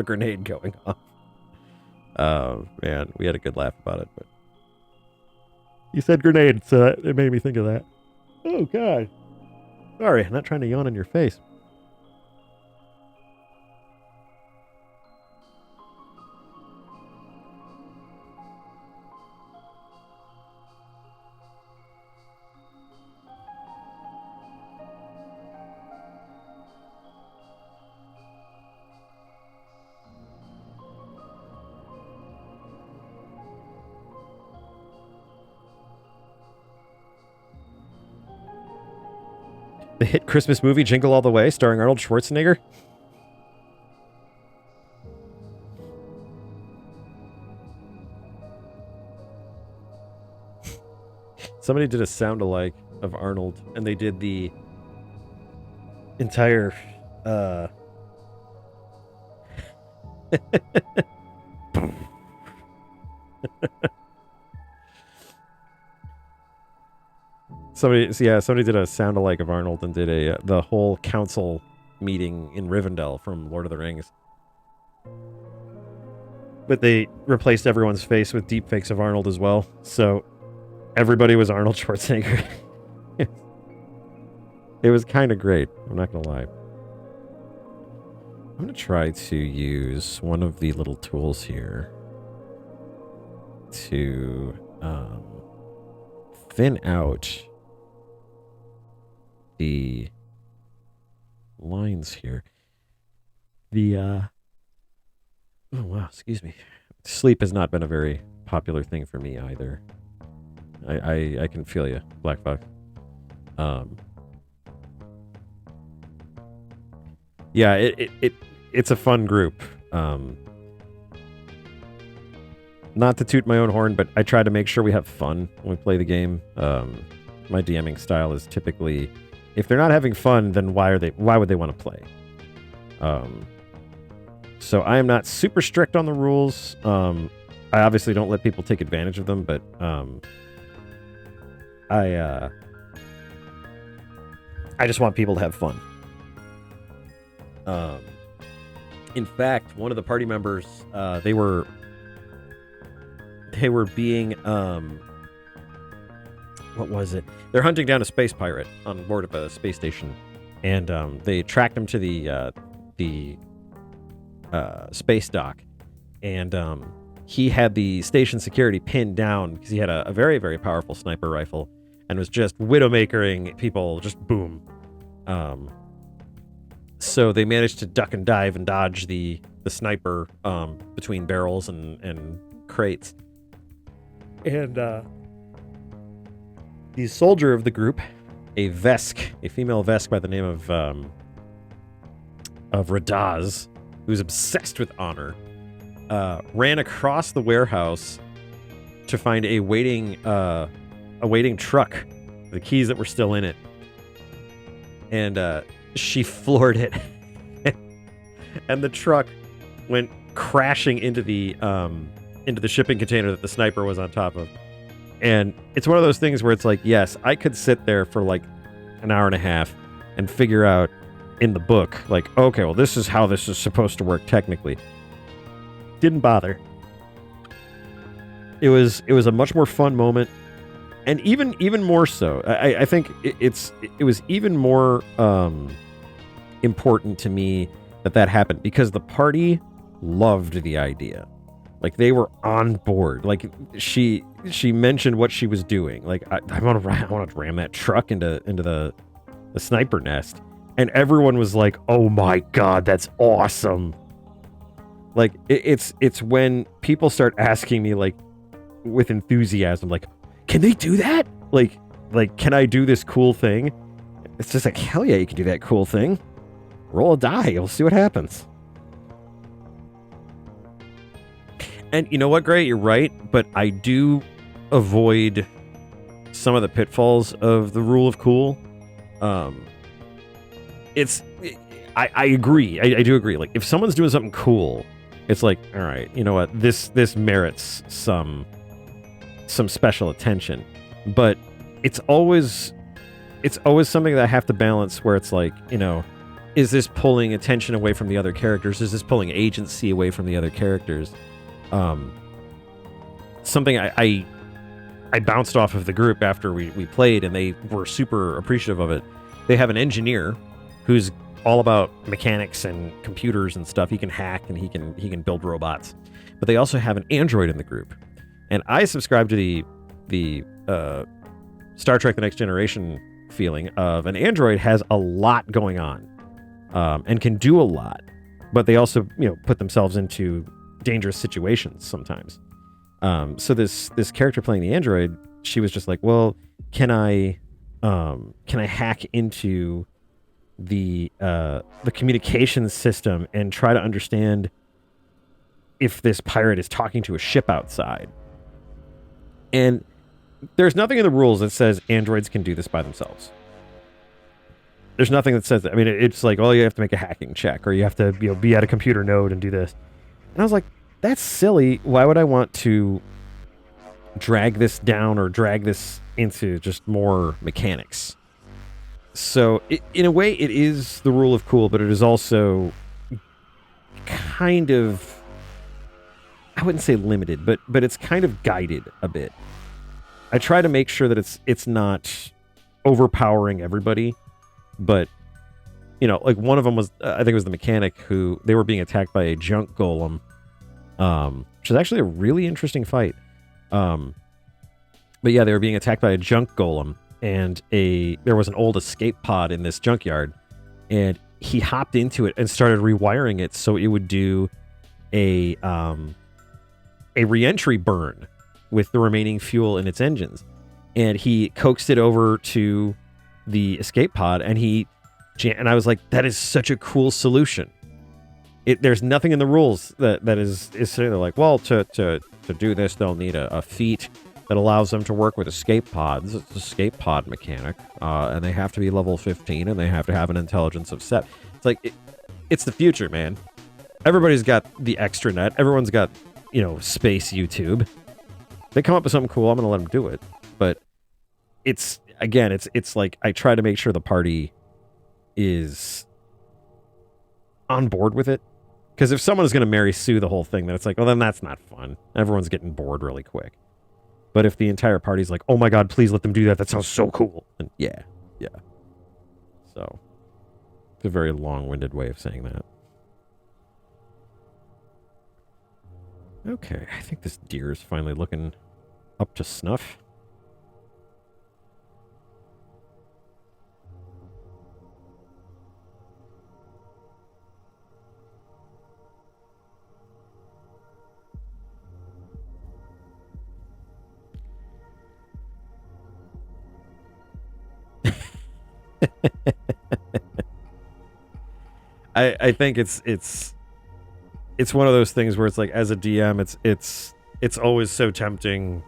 grenade going off. Man, we had a good laugh about it, but you said grenade, so it made me think of that. Oh, God. Sorry, I'm not trying to yawn in your face. The hit Christmas movie Jingle All the Way, starring Arnold Schwarzenegger. Somebody did a sound-alike of Arnold, and they did the entire somebody did a sound alike of Arnold and did the whole council meeting in Rivendell from Lord of the Rings. But they replaced everyone's face with deepfakes of Arnold as well, so everybody was Arnold Schwarzenegger. It was kind of great, I'm not gonna lie. I'm gonna try to use one of the little tools here to thin out the lines here. Oh wow, excuse me. Sleep has not been a very popular thing for me either. I can feel you, Black Fox. Yeah, it's a fun group. Not to toot my own horn, but I try to make sure we have fun when we play the game. My DMing style is typically, if they're not having fun, then why would they want to play? So I am not super strict on the rules. I obviously don't let people take advantage of them, but I just want people to have fun. In fact, one of the party members, they were being, what was it? They're hunting down a space pirate on board of a space station, and they tracked him to the space dock, and he had the station security pinned down because he had a very, very powerful sniper rifle and was just widowmakering people, just boom. So they managed to duck and dive and dodge the sniper between barrels and crates. And the soldier of the group, a Vesk, a female Vesk by the name of Radaz, who's obsessed with honor, ran across the warehouse to find a waiting truck, the keys that were still in it, and she floored it, and the truck went crashing into the shipping container that the sniper was on top of. And it's one of those things where it's like, yes, I could sit there for like an hour and a half and figure out in the book, like, okay, well, this is how this is supposed to work technically. Didn't bother. It was a much more fun moment, and even more so. I think it was even more important to me that happened because the party loved the idea. Like, they were on board. Like, she mentioned what she was doing. Like, I want to ram that truck into the sniper nest, and everyone was like, "Oh my god, that's awesome!" Like, it's when people start asking me, like, with enthusiasm, like, "Can they do that? Like, can I do this cool thing?" It's just like, hell yeah, you can do that cool thing. Roll a die. We'll see what happens. And you know what, Gray? You're right, but I do avoid some of the pitfalls of the rule of cool. I agree. I do agree. Like, if someone's doing something cool, it's like, all right, you know what? This merits some special attention. But it's always something that I have to balance where it's like, you know, is this pulling attention away from the other characters? Is this pulling agency away from the other characters? Something I bounced off of the group after we played, and they were super appreciative of it. They have an engineer who's all about mechanics and computers and stuff. He can hack and he can build robots. But they also have an android in the group. And I subscribe to the Star Trek: The Next Generation feeling of an android has a lot going on, and can do a lot, but they also, you know, put themselves into dangerous situations sometimes. So this character playing the android, she was just like, well, can I hack into the communications system and try to understand if this pirate is talking to a ship outside? And there's nothing in the rules that says androids can do this by themselves. There's nothing that says that. I mean, it's like, oh, you have to make a hacking check, or you have to, be at a computer node and do this. And I was like, that's silly. Why would I want to drag this down or drag this into just more mechanics? So, in a way, it is the rule of cool, but it is also kind of, I wouldn't say limited, but it's kind of guided a bit. I try to make sure that it's not overpowering everybody, but like one of them was, I think it was the mechanic who they were being attacked by a junk golem, which is actually a really interesting fight. But yeah, they were being attacked by a junk golem, and there was an old escape pod in this junkyard, and he hopped into it and started rewiring it so it would do a re-entry burn with the remaining fuel in its engines. And he coaxed it over to the escape pod, and I was like, that is such a cool solution. There's nothing in the rules that is sitting there like, well, to do this, they'll need a feat that allows them to work with escape pods. It's an escape pod mechanic, and they have to be level 15, and they have to have an intelligence of 7. It's like, it's the future, man. Everybody's got the extranet. Everyone's got, space YouTube. They come up with something cool, I'm going to let them do it. But it's like, I try to make sure the party is on board with it. Because if someone is going to Mary Sue the whole thing, then it's like, well, then that's not fun. Everyone's getting bored really quick. But if the entire party's like, oh my god, please let them do that, that sounds so cool. And yeah. So, it's a very long-winded way of saying that. Okay, I think this deer is finally looking up to snuff. I think it's one of those things where it's like, as a DM, it's always so tempting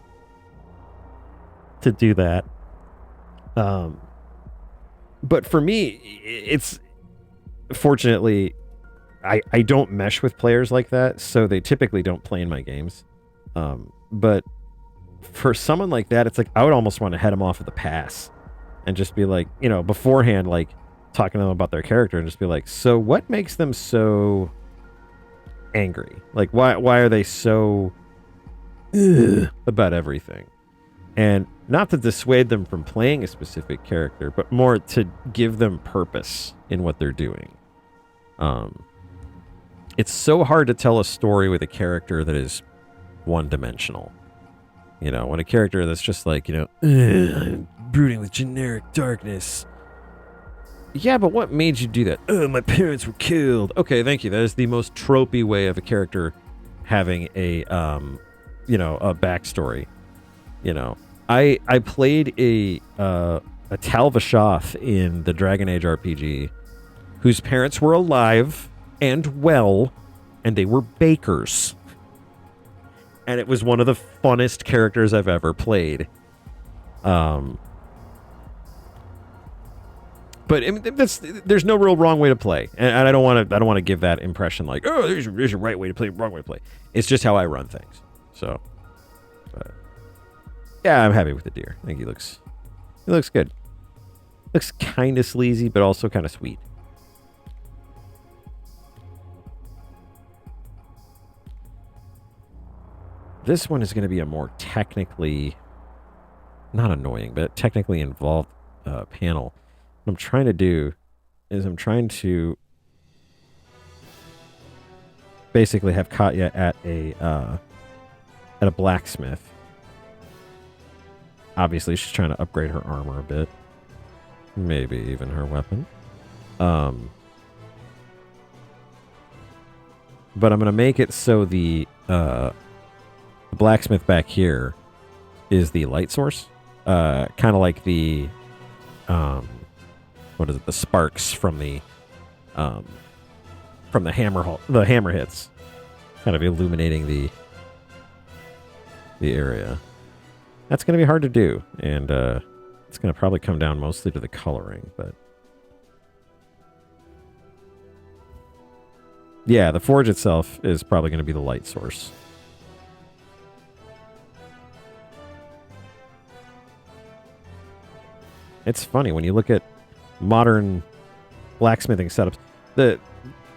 to do that. But for me, it's fortunately I don't mesh with players like that, so they typically don't play in my games. But for someone like that, it's like I would almost want to head them off with a pass and just be like, beforehand, like talking to them about their character and just be like, so what makes them so angry? Like, why are they so about everything? And not to dissuade them from playing a specific character, but more to give them purpose in what they're doing. It's so hard to tell a story with a character that is one-dimensional. When a character that's just like, I'm brooding with generic darkness. Yeah, but what made you do that? My parents were killed. Okay, thank you. That is the most tropey way of a character having a backstory. I played a Tal Vashoth in the Dragon Age RPG, whose parents were alive and well, and they were bakers. And it was one of the funnest characters I've ever played. But I mean, there's no real wrong way to play, and I don't want to give that impression like, oh, there's a right way to play, wrong way to play. It's just how I run things. So, but yeah, I'm happy with the deer. I think he looks good. Looks kind of sleazy, but also kind of sweet. This one is going to be a more technically, not annoying, but technically involved panel. What I'm trying to do is I'm trying to basically have Katya at a blacksmith. Obviously, she's trying to upgrade her armor a bit. Maybe even her weapon. But I'm going to make it so the blacksmith back here is the light source. Kind of like the... what is it? The sparks from the hammer hits, kind of illuminating the area. That's going to be hard to do, and it's going to probably come down mostly to the coloring. But Yeah, the forge itself is probably going to be the light source. It's funny when you look at modern blacksmithing setups. The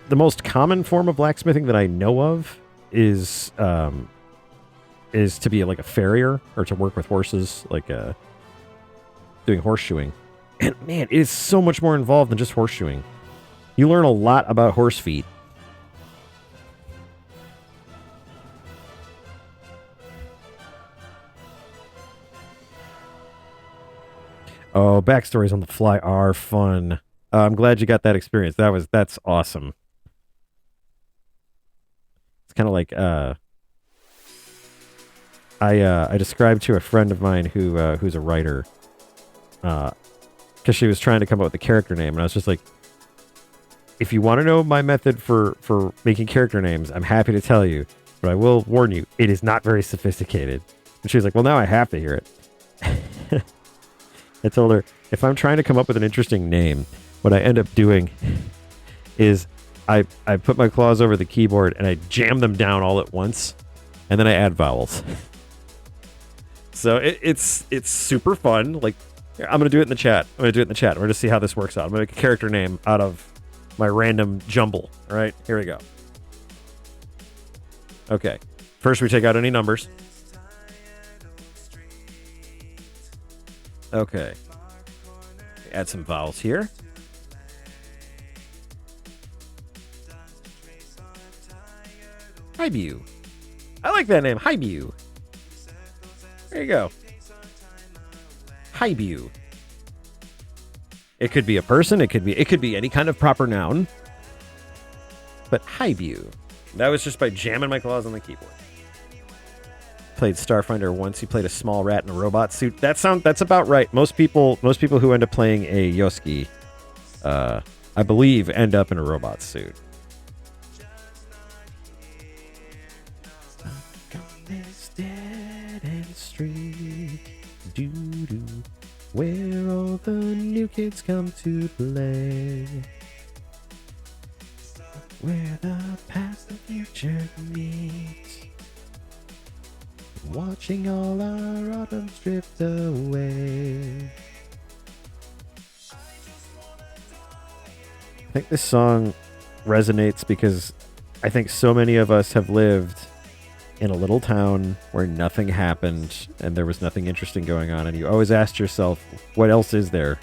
most common form of blacksmithing that I know of is to be like a farrier or to work with horses, like doing horseshoeing. And man, it is so much more involved than just horseshoeing. You learn a lot about horse feet. Oh, backstories on the fly are fun. I'm glad you got that experience. That's awesome. It's kind of like I described to a friend of mine who's a writer, because she was trying to come up with a character name, and I was just like, if you want to know my method for making character names, I'm happy to tell you, but I will warn you, it is not very sophisticated. And she was like, well, now I have to hear it. I told her, if I'm trying to come up with an interesting name, what I end up doing is I put my claws over the keyboard and I jam them down all at once, and then I add vowels. So it's super fun. Like, I'm going to do it in the chat. We're going to see how this works out. I'm going to make a character name out of my random jumble. All right, here we go. Okay. First, we take out any numbers. Okay. Add some vowels here. Highview. I like that name, Highview. There you go. Highview. It could be a person, it could be any kind of proper noun. But Highview. That was just by jamming my claws on the keyboard. Played Starfinder once. He played a small rat in a robot suit. That's about right. Most people who end up playing a Yosuke, I believe, end up in a robot suit. Where all the new kids come to play. Where the past and future meet. Watching all our autumns drift away. I think this song resonates because I think so many of us have lived in a little town where nothing happened and there was nothing interesting going on, and you always asked yourself, what else is there?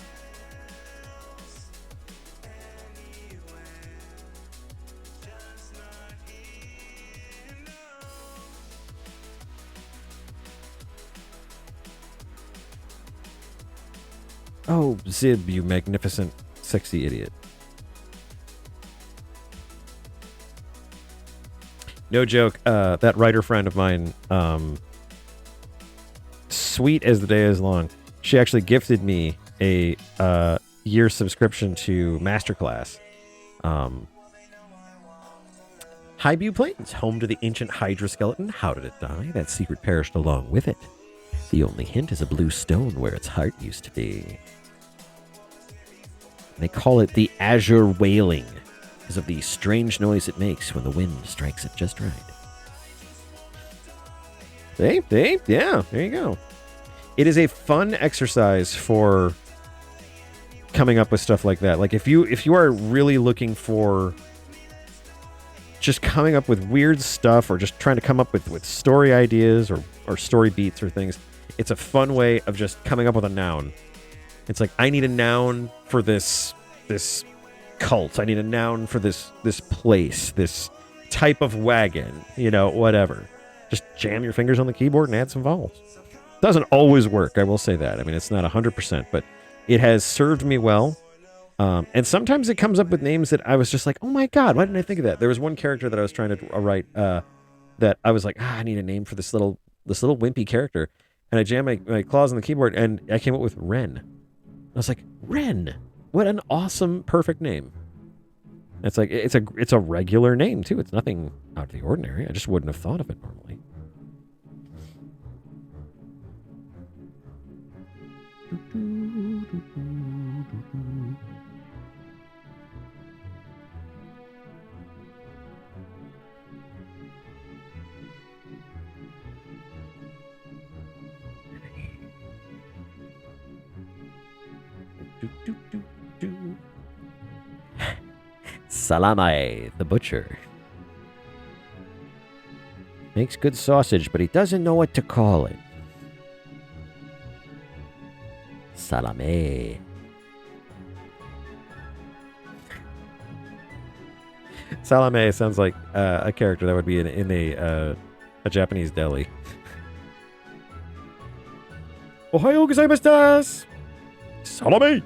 Oh, Zib, you magnificent, sexy idiot. No joke, that writer friend of mine, sweet as the day is long, she actually gifted me a year subscription to Masterclass. Highview Plains, home to the ancient Hydra skeleton. How did it die? That secret perished along with it. The only hint is a blue stone where its heart used to be. They call it the Azure Wailing because of the strange noise it makes when the wind strikes it just right. Yeah, there you go. It is a fun exercise for coming up with stuff like that. Like if you are really looking for just coming up with weird stuff or just trying to come up with story ideas or story beats or things, it's a fun way of just coming up with a noun. It's like, I need a noun for this cult. I need a noun for this place, this type of wagon, whatever. Just jam your fingers on the keyboard and add some vowels. Doesn't always work, I will say that. I mean, it's not 100%, but it has served me well. And sometimes it comes up with names that I was just like, oh my God, why didn't I think of that? There was one character that I was trying to write that I was like, I need a name for this little wimpy character. And I jammed my claws on the keyboard and I came up with Ren. I was like, Ren, what an awesome, perfect name. It's like, it's a regular name too. It's nothing out of the ordinary. I just wouldn't have thought of it normally. Salame, the butcher. Makes good sausage, but he doesn't know what to call it. Salame. Salame sounds like a character that would be in a Japanese deli. Ohayo gozaimasu! Salame!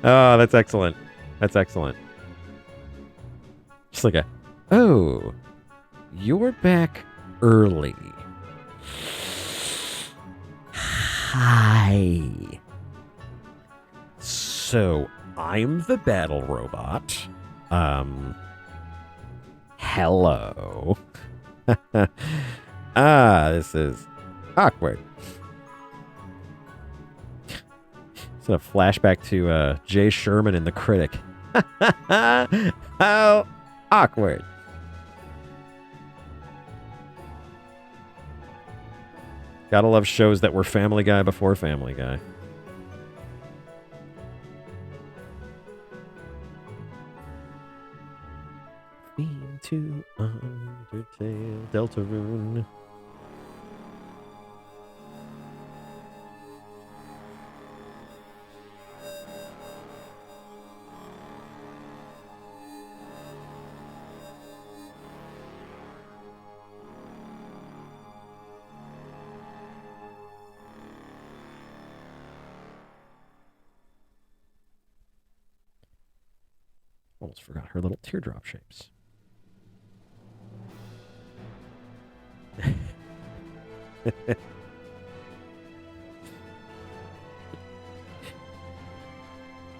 Oh, that's excellent. That's excellent. Just like a, oh, you're back early. Hi. So, I'm the battle robot. Hello. This is awkward. It's a flashback to Jay Sherman in The Critic. How awkward. Gotta love shows that were Family Guy before Family Guy. Fiend to Undertale, Deltarune. Almost forgot her little teardrop shapes. That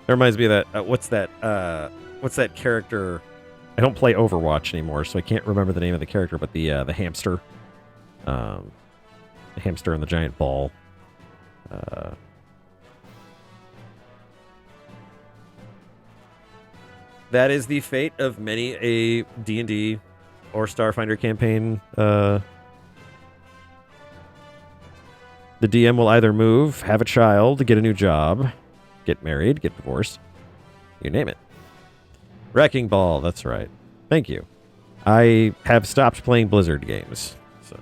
reminds me of that. What's that character? I don't play Overwatch anymore, so I can't remember the name of the character. But the hamster, the hamster and the giant ball. That is the fate of many a D&D or Starfinder campaign. The DM will either move, have a child, get a new job, get married, get divorced. You name it. Wrecking Ball, that's right. Thank you. I have stopped playing Blizzard games, so...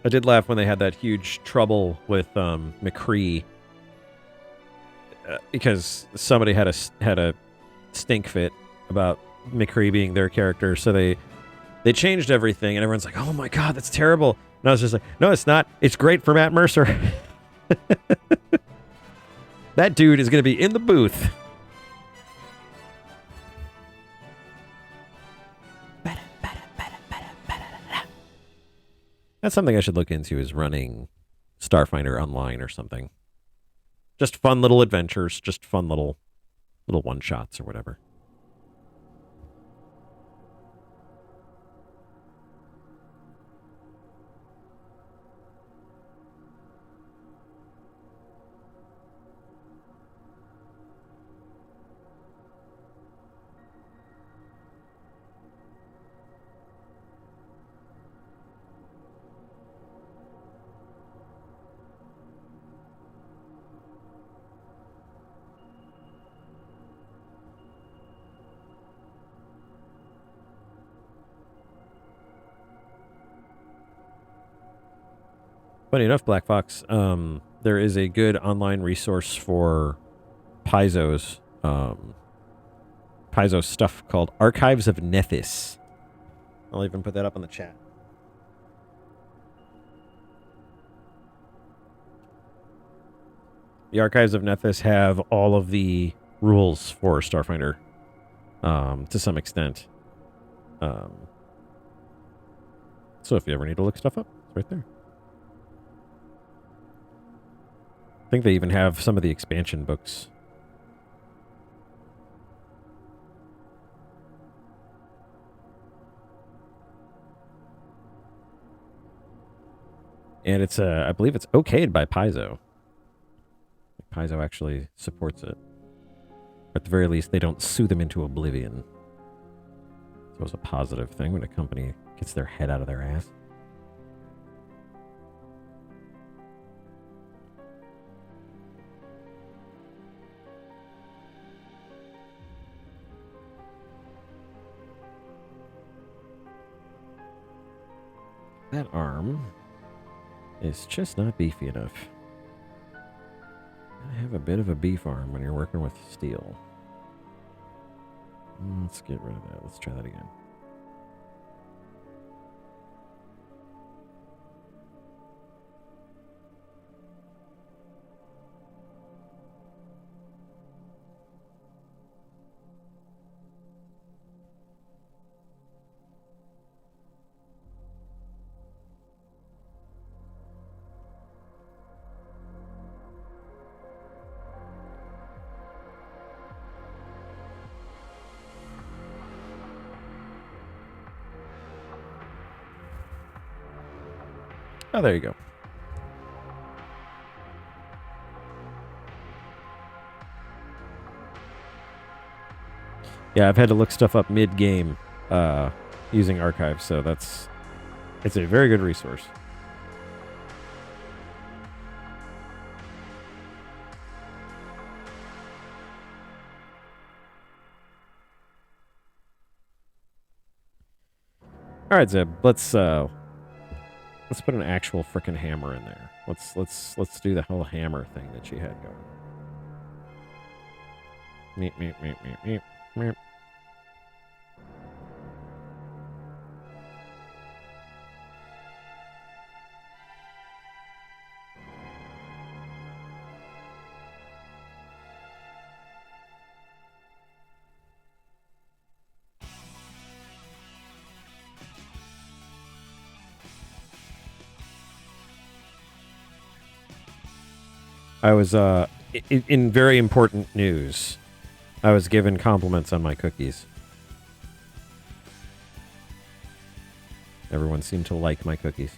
I did laugh when they had that huge trouble with McCree because somebody had a stink fit about McCree being their character, so they changed everything, and everyone's like, "Oh my god, that's terrible!" And I was just like, "No, it's not. It's great for Matt Mercer. That dude is going to be in the booth." That's something I should look into, is running Starfinder online or something. Just fun little adventures, just fun little one-shots or whatever. Funny enough, Black Fox, there is a good online resource for Paizo's stuff called Archives of Nethys. I'll even put that up on the chat. The Archives of Nethys have all of the rules for Starfinder, to some extent. So if you ever need to look stuff up, it's right there. I think they even have some of the expansion books. And it's, I believe it's okayed by Paizo. Paizo actually supports it. At the very least, they don't sue them into oblivion. So it's a positive thing when a company gets their head out of their ass. That arm is just not beefy enough. I have a bit of a beef arm when you're working with steel. Let's get rid of that. Let's try that again. Oh, there you go. Yeah, I've had to look stuff up mid-game using archives, so it's a very good resource. All right, Zeb, let's put an actual frickin' hammer in there. Let's do the whole hammer thing that you had going. Meep, meep, meep, meep, meep, meep. I was in very important news. I was given compliments on my cookies. Everyone seemed to like my cookies.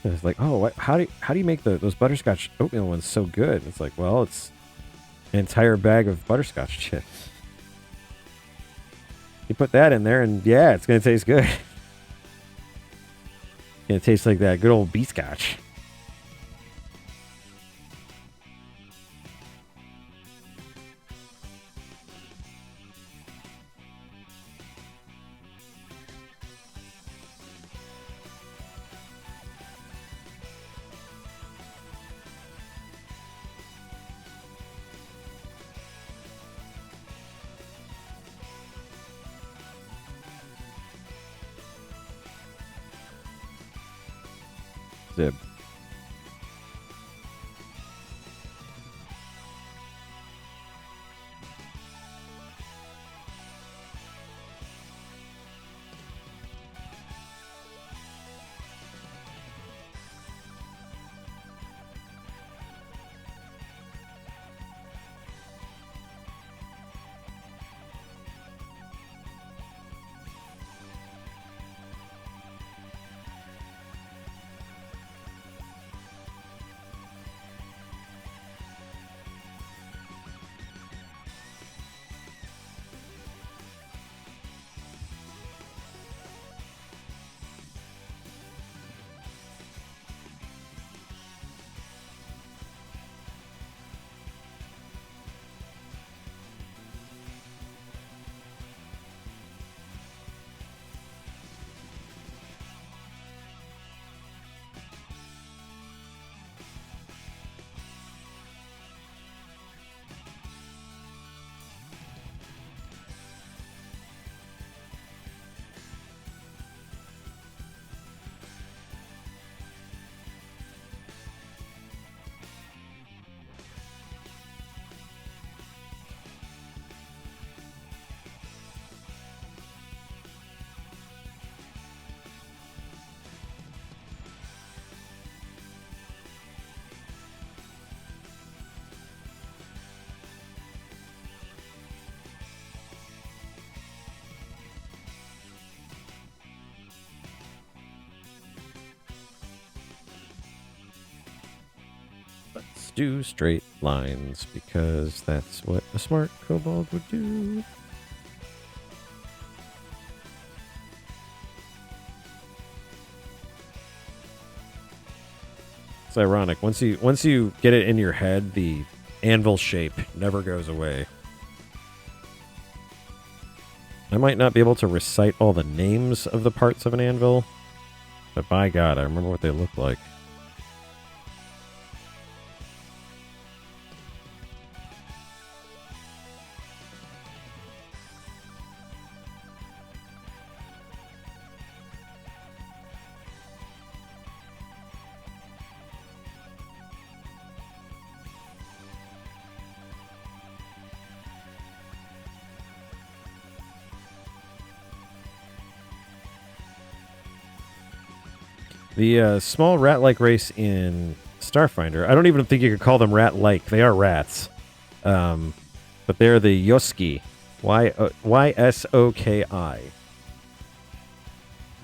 I was like, oh, how do you make those butterscotch oatmeal ones so good? It's like, well, it's an entire bag of butterscotch chips. You put that in there, and yeah, it's gonna taste good. It tastes like that good old B-scotch. Zib. do straight lines because that's what a smart kobold would do. It's ironic. Once you get it in your head, the anvil shape never goes away. I might not be able to recite all the names of the parts of an anvil, but by God, I remember what they look like. The small rat-like race in Starfinder, I don't even think you could call them rat-like. They are rats. But they're the Yoski. Y-S-O-K-I.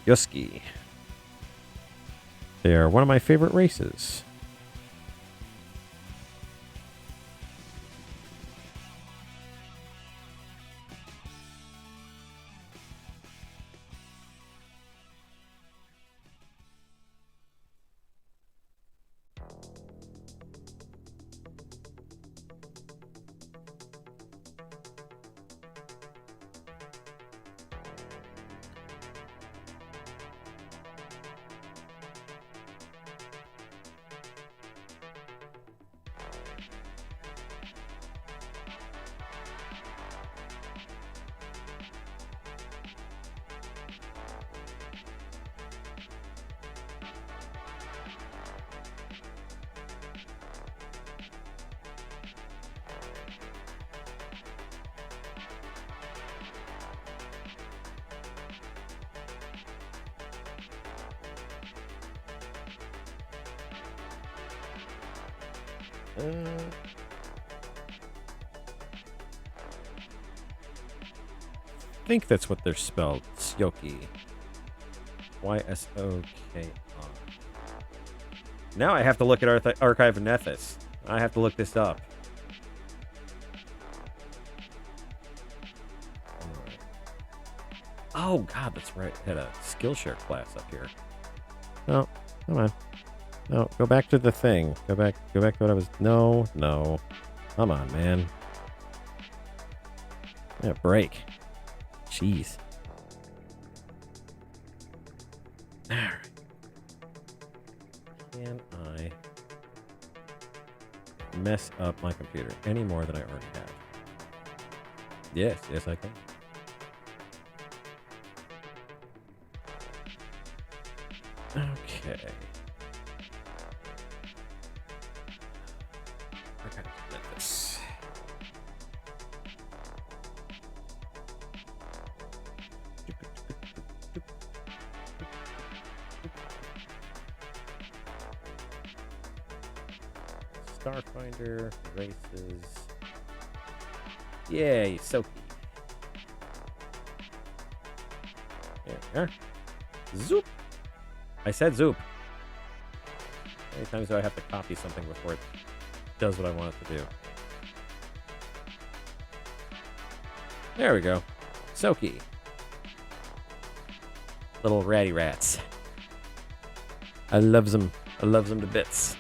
Yoski. They are one of my favorite races. I think that's what they're spelled. Syoki. Y-S-O-K-I. Now I have to look at Archive of Nethys. I have to look this up. Oh, God, that's right. I had a Skillshare class up here. No, come on. No, go back to the thing. Go back to what I was... No. Come on, man. Yeah, break. Jeez. Alright. Can I mess up my computer any more than I already have? Yes, I can. Okay. Okay, Memphis. Starfinder races. Yay, Soki. There we are. Zoop. I said zoop. How many times do I have to copy something before it does what I want it to do? There we go. Soki. Little ratty rats. I loves them. I loves them to bits.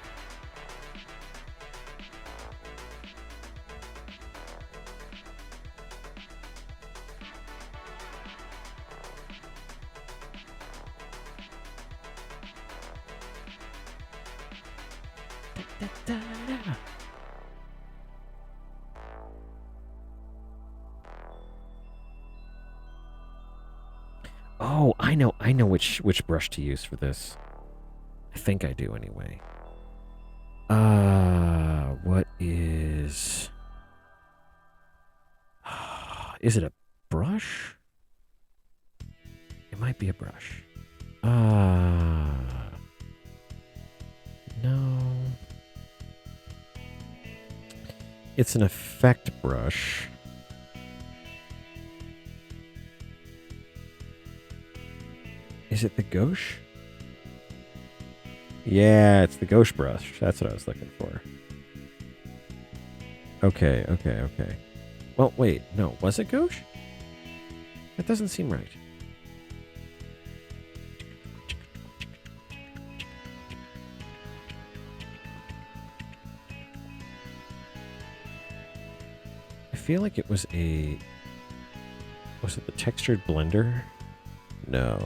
Oh, I know which brush to use for this. I think I do anyway. What is... Is it a brush? It might be a brush. No. It's an effect brush. Is it the gauche? Yeah, it's the gauche brush. That's what I was looking for. Okay. Well, wait. No, was it gauche? That doesn't seem right. I feel like it was a... Was it the textured blender? No.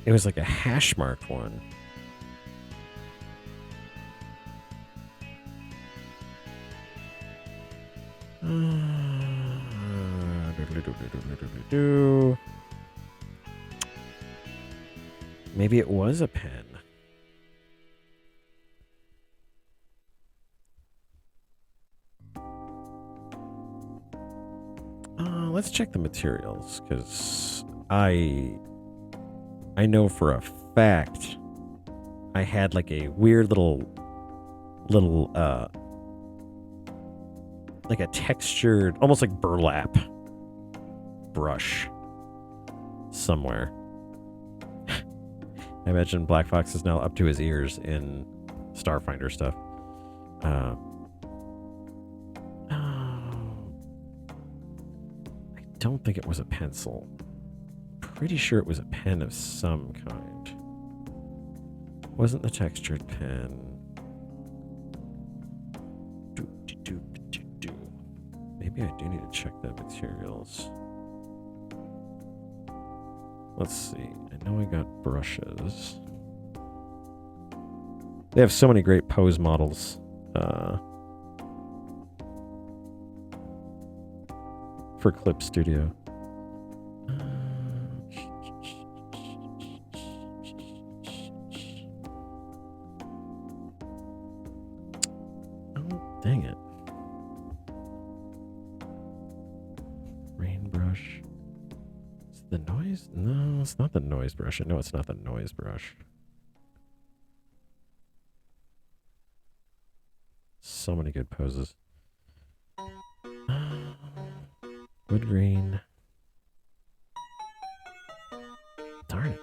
It was like a hash marked one. Maybe it was a pen. Let's check the materials, because I know for a fact I had like a weird little like a textured, almost like burlap brush somewhere. I imagine Black Fox is now up to his ears in Starfinder stuff. I don't think it was a pencil. Pretty sure it was a pen of some kind. Wasn't the textured pen. Maybe I do need to check the materials. Let's see. I know I got brushes. They have so many great pose models. For Clip Studio. Oh, dang it. Rain brush. Is it the noise? No, it's not the noise brush. I know it's not the noise brush. So many good poses. Wood green. Darn it.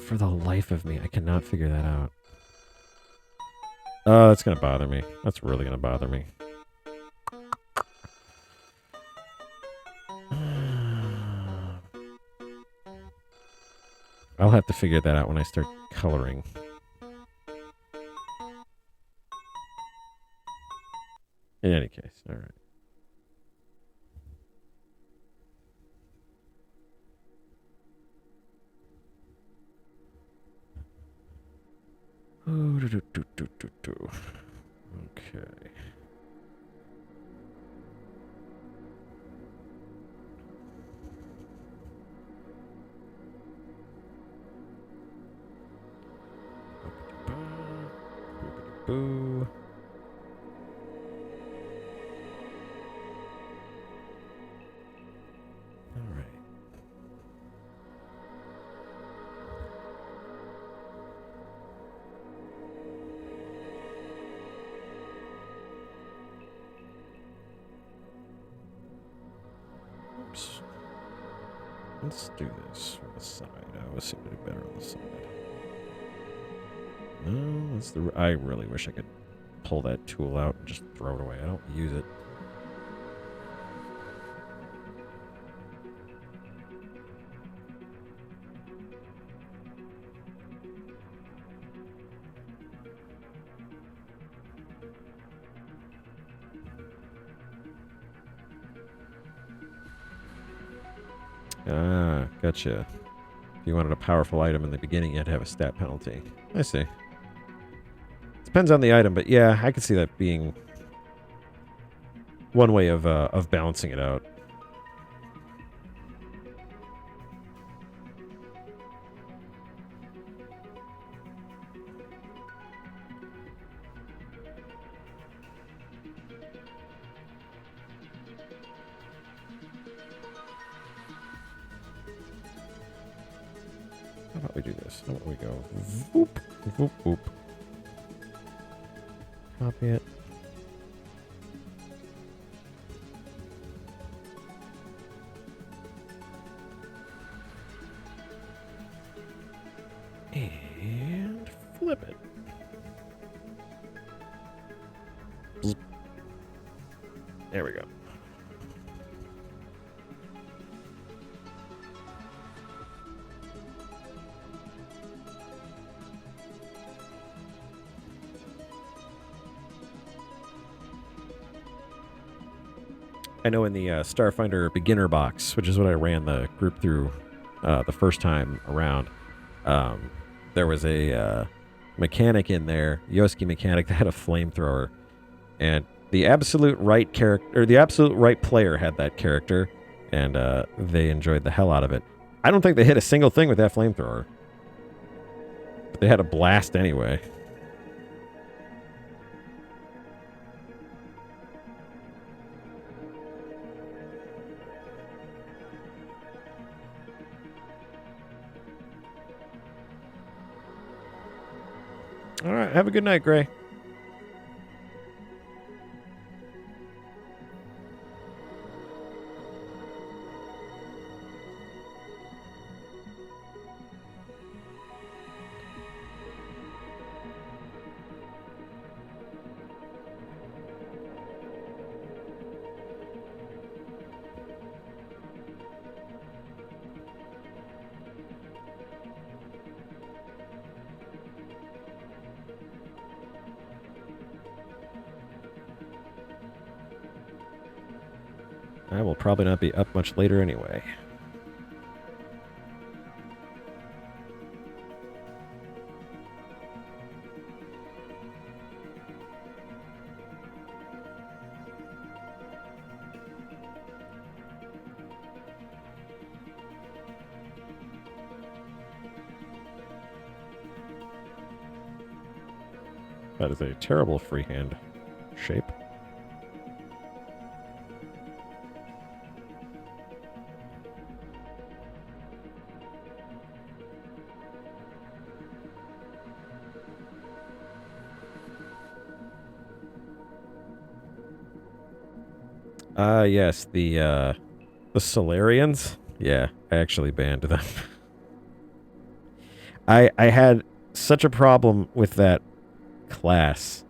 For the life of me, I cannot figure that out. Oh, that's going to bother me. That's really going to bother me. I'll have to figure that out when I start coloring. In any case, all right. Okay. Boo. All right. Oops. Let's do this from the side. I always seem to do better on the side. No, that's the... I really wish I could pull that tool out and just throw it away. I don't use it. Ah, gotcha. If you wanted a powerful item in the beginning, you had to have a stat penalty. I see. Depends on the item, but yeah, I could see that being one way of balancing it out. How about we do this? How about we go? Whoop, whoop, whoop. Copy it. And flip it. Bzz. There we go. I know in the Starfinder beginner box, which is what I ran the group through the first time around, there was a mechanic in there, Yosuke mechanic, that had a flamethrower, and the absolute right character, or the absolute right player had that character, and they enjoyed the hell out of it. I don't think they hit a single thing with that flamethrower, but they had a blast anyway. All right, have a good night, Gray. I will probably not be up much later anyway. That is a terrible freehand shape. Yes, the Solarians. Yeah, I actually banned them. I had such a problem with that class,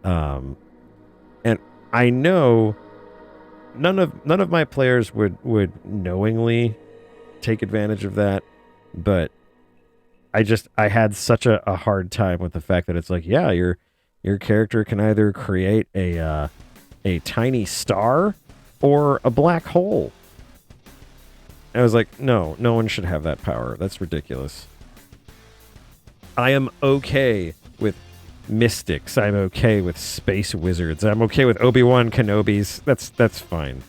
and I know none of my players would knowingly take advantage of that, but I had such a hard time with the fact that it's like, yeah, your character can either create a tiny star or a black hole. I was like, no one should have that power. That's ridiculous. I am okay with mystics. I'm okay with space wizards. I'm okay with Obi-Wan Kenobis. That's fine.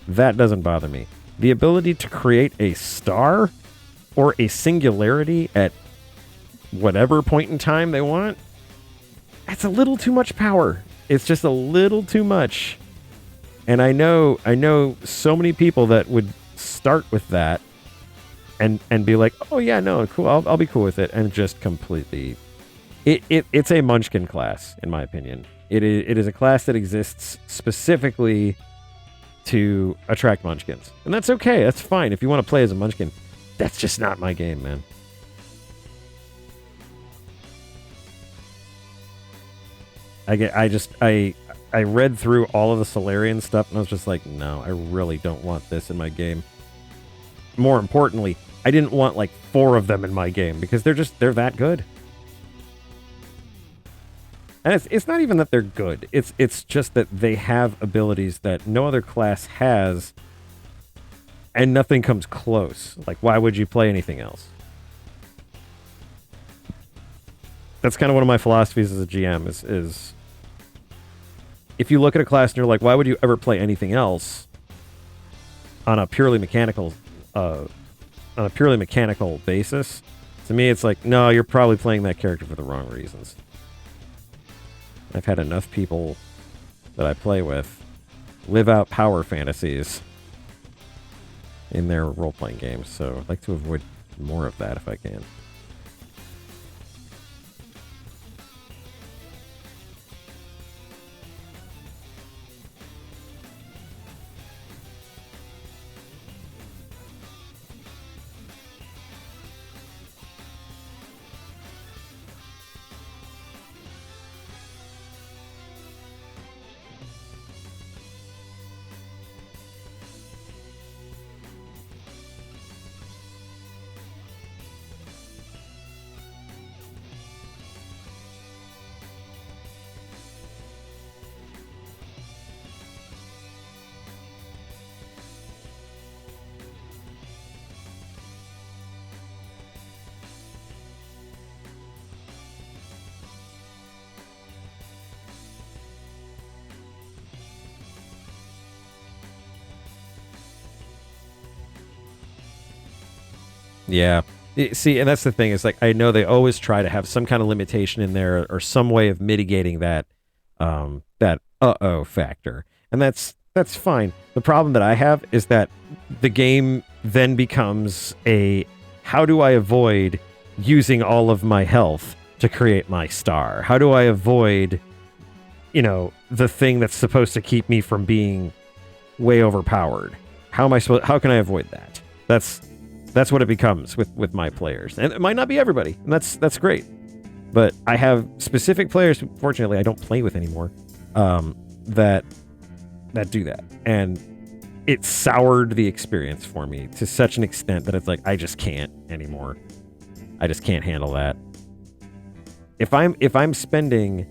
That doesn't bother me. The ability to create a star or a singularity at whatever point in time they want, that's a little too much power. It's just a little too much. And I know so many people that would start with that and be like, oh yeah, no, cool, I'll be cool with it, and just completely it's a munchkin class, in my opinion. It is a class that exists specifically to attract munchkins. And that's okay, that's fine. If you want to play as a munchkin, that's just not my game, man. I read through all of the Solarian stuff, and I was just like, no, I really don't want this in my game. More importantly, I didn't want like 4 of them in my game, because they're that good. And it's not even that they're good. It's just that they have abilities that no other class has, and nothing comes close. Like, why would you play anything else? That's kind of one of my philosophies as a GM is if you look at a class and you're like, why would you ever play anything else on a purely mechanical basis? To me, it's like, no, you're probably playing that character for the wrong reasons. I've had enough people that I play with live out power fantasies in their role-playing games, so I'd like to avoid more of that if I can. Yeah. See, and that's the thing. Is like I know they always try to have some kind of limitation in there or some way of mitigating that factor, and that's fine. The problem that I have is that the game then becomes a how do I avoid using all of my health to create my star? How do I avoid, the thing that's supposed to keep me from being way overpowered? How am I supposed? How can I avoid that? That's what it becomes with my players, and it might not be everybody, and that's great. But I have specific players who, fortunately, I don't play with anymore, that do that, and it soured the experience for me to such an extent that it's like I just can't anymore. I just can't handle that. If I'm spending,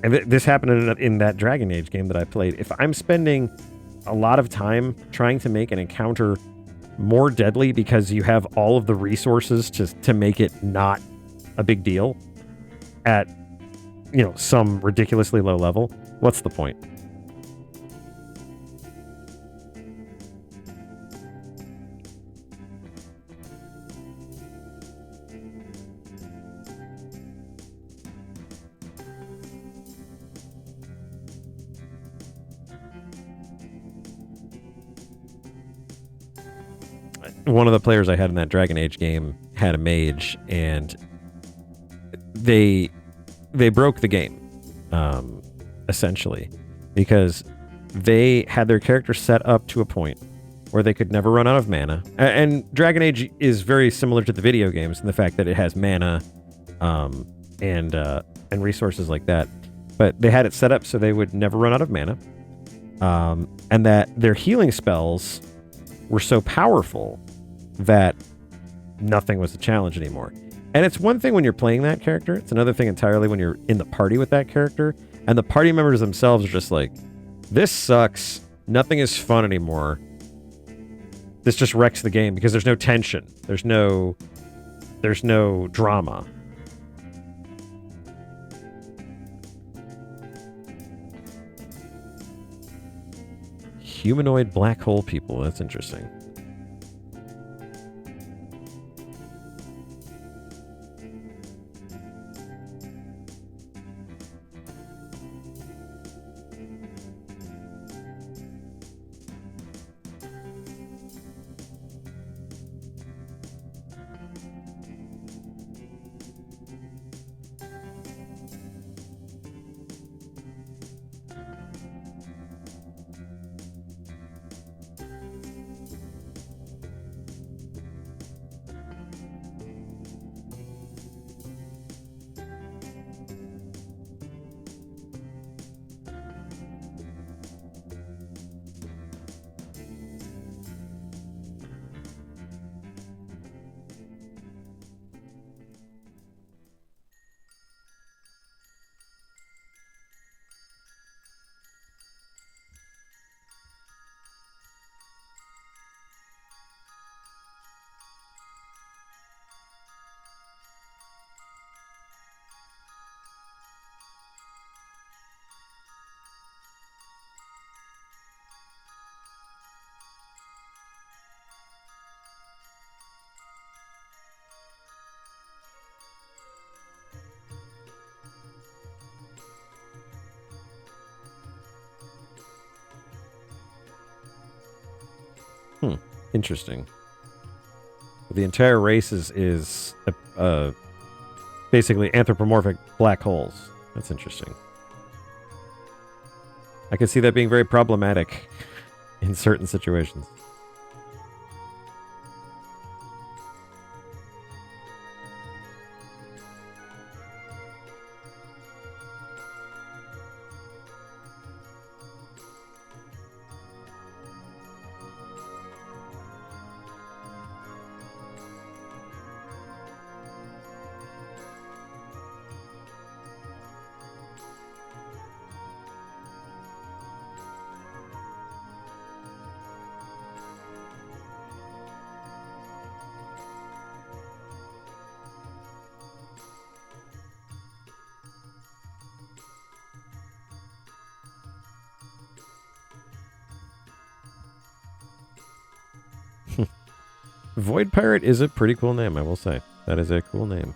and this happened in that Dragon Age game that I played, if I'm spending a lot of time trying to make an encounter more deadly because you have all of the resources to make it not a big deal at some ridiculously low level, what's the point? One of the players I had in that Dragon Age game had a mage, and they broke the game, essentially, because they had their character set up to a point where they could never run out of mana. And Dragon Age is very similar to the video games in the fact that it has mana, and resources like that. But they had it set up so they would never run out of mana, and that their healing spells were so powerful that nothing was a challenge anymore. And it's one thing when you're playing that character. It's another thing entirely when you're in the party with that character. And the party members themselves are just like, this sucks. Nothing is fun anymore. This just wrecks the game because there's no tension. There's no drama. Humanoid black hole people. That's interesting. Interesting. The entire race is basically anthropomorphic black holes. That's interesting. I could see that being very problematic in certain situations. Void Pirate is a pretty cool name, I will say. That is a cool name.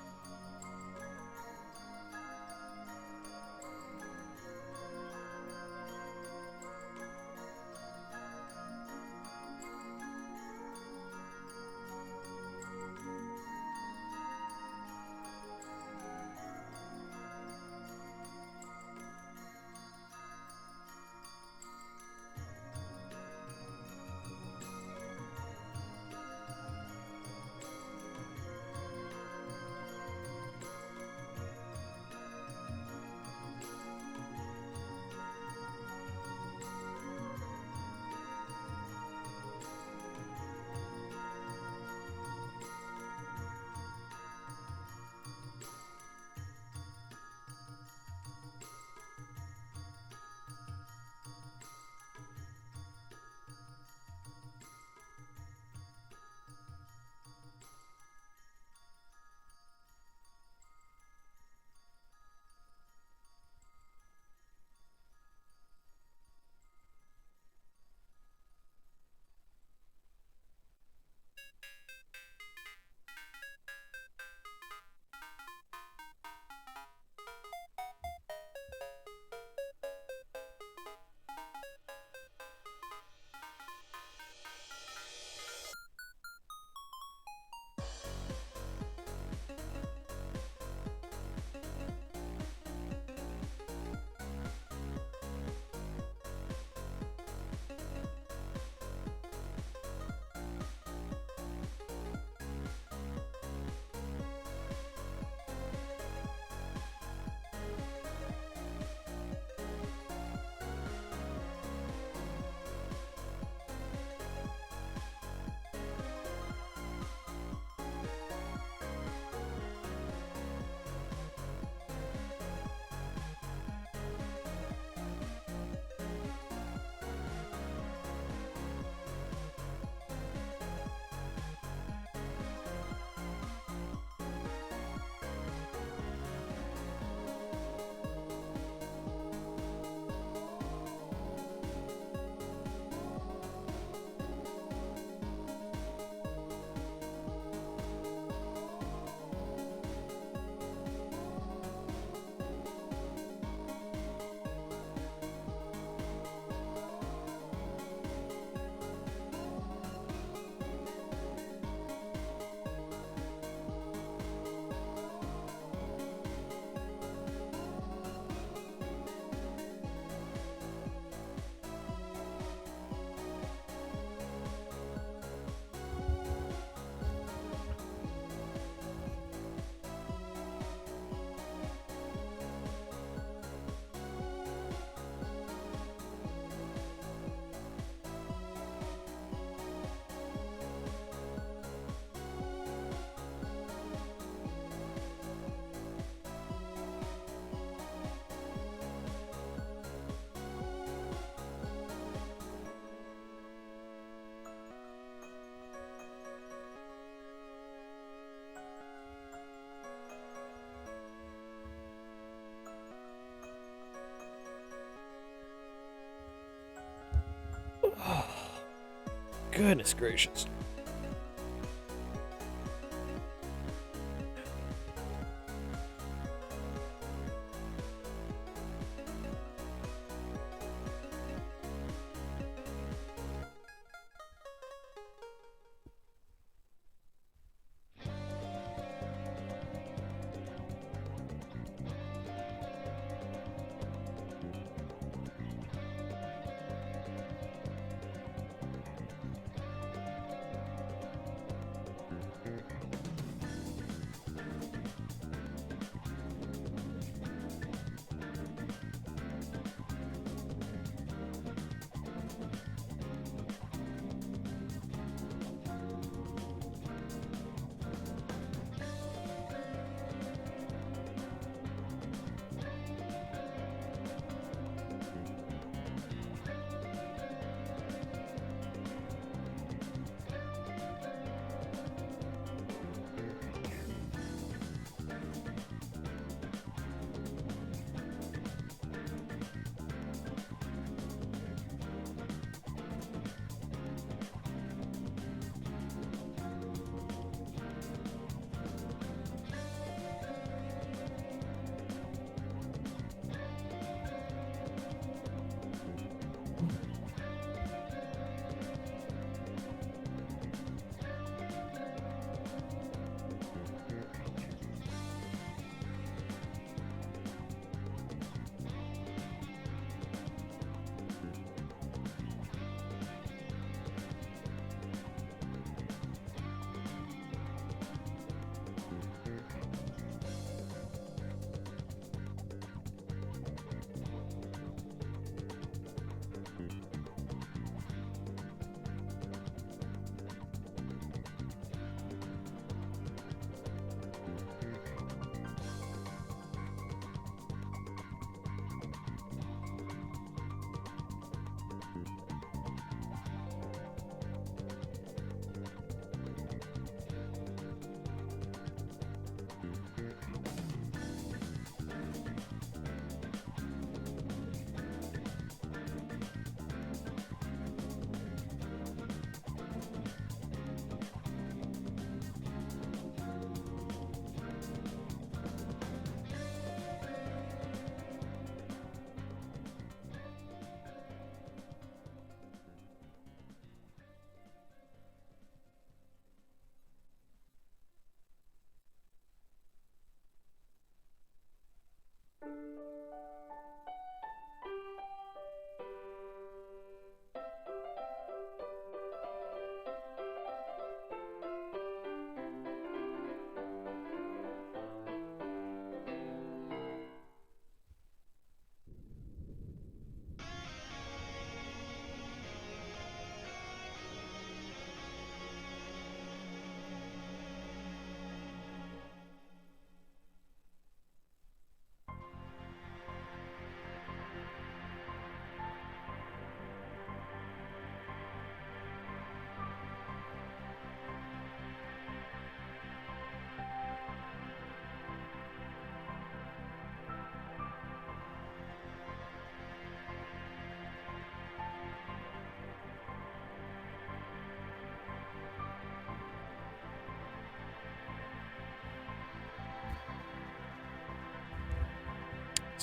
Goodness gracious.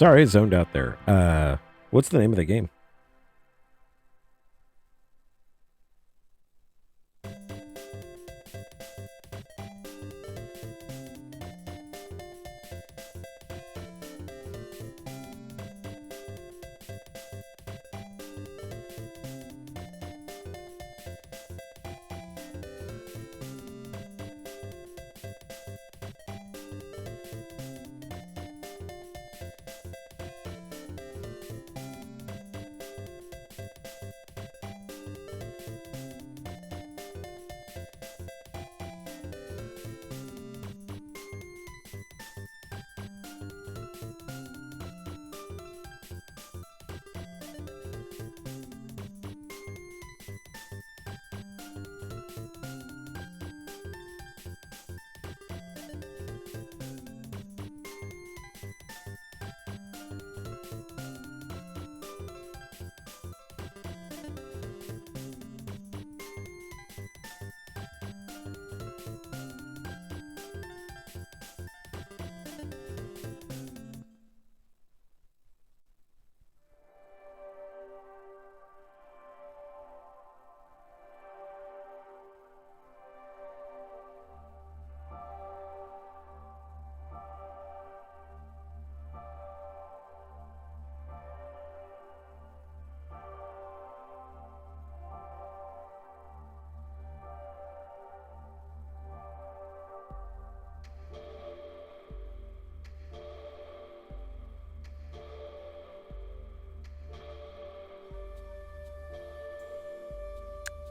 Sorry, zoned out there. What's the name of the game?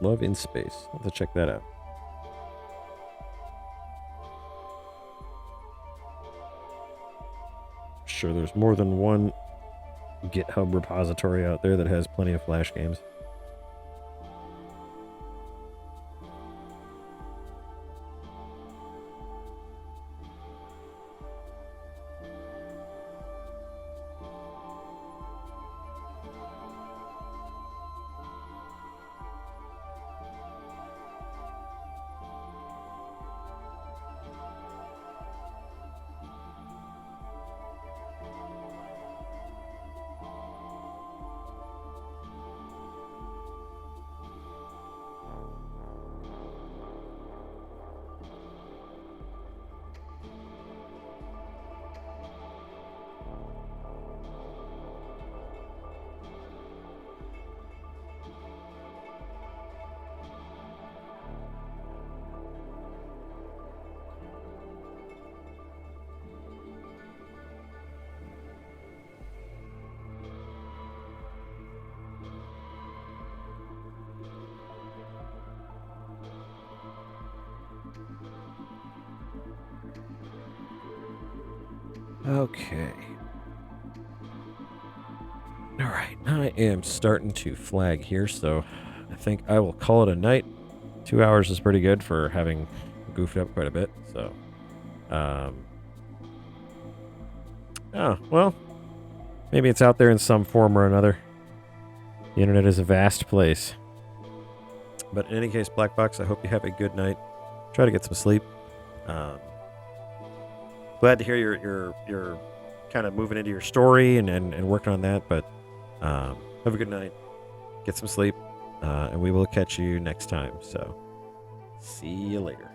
Love in Space. I'll have to check that out. Sure, there's more than one GitHub repository out there that has plenty of Flash games. Okay. All right. I am starting to flag here, so I think I will call it a night. 2 hours is pretty good for having goofed up quite a bit. So, oh, well, maybe it's out there in some form or another. The internet is a vast place. But in any case, Black Box, I hope you have a good night. Try to get some sleep. Glad to hear you're kind of moving into your story and working on that. But have a good night. Get some sleep. And we will catch you next time. So, see you later.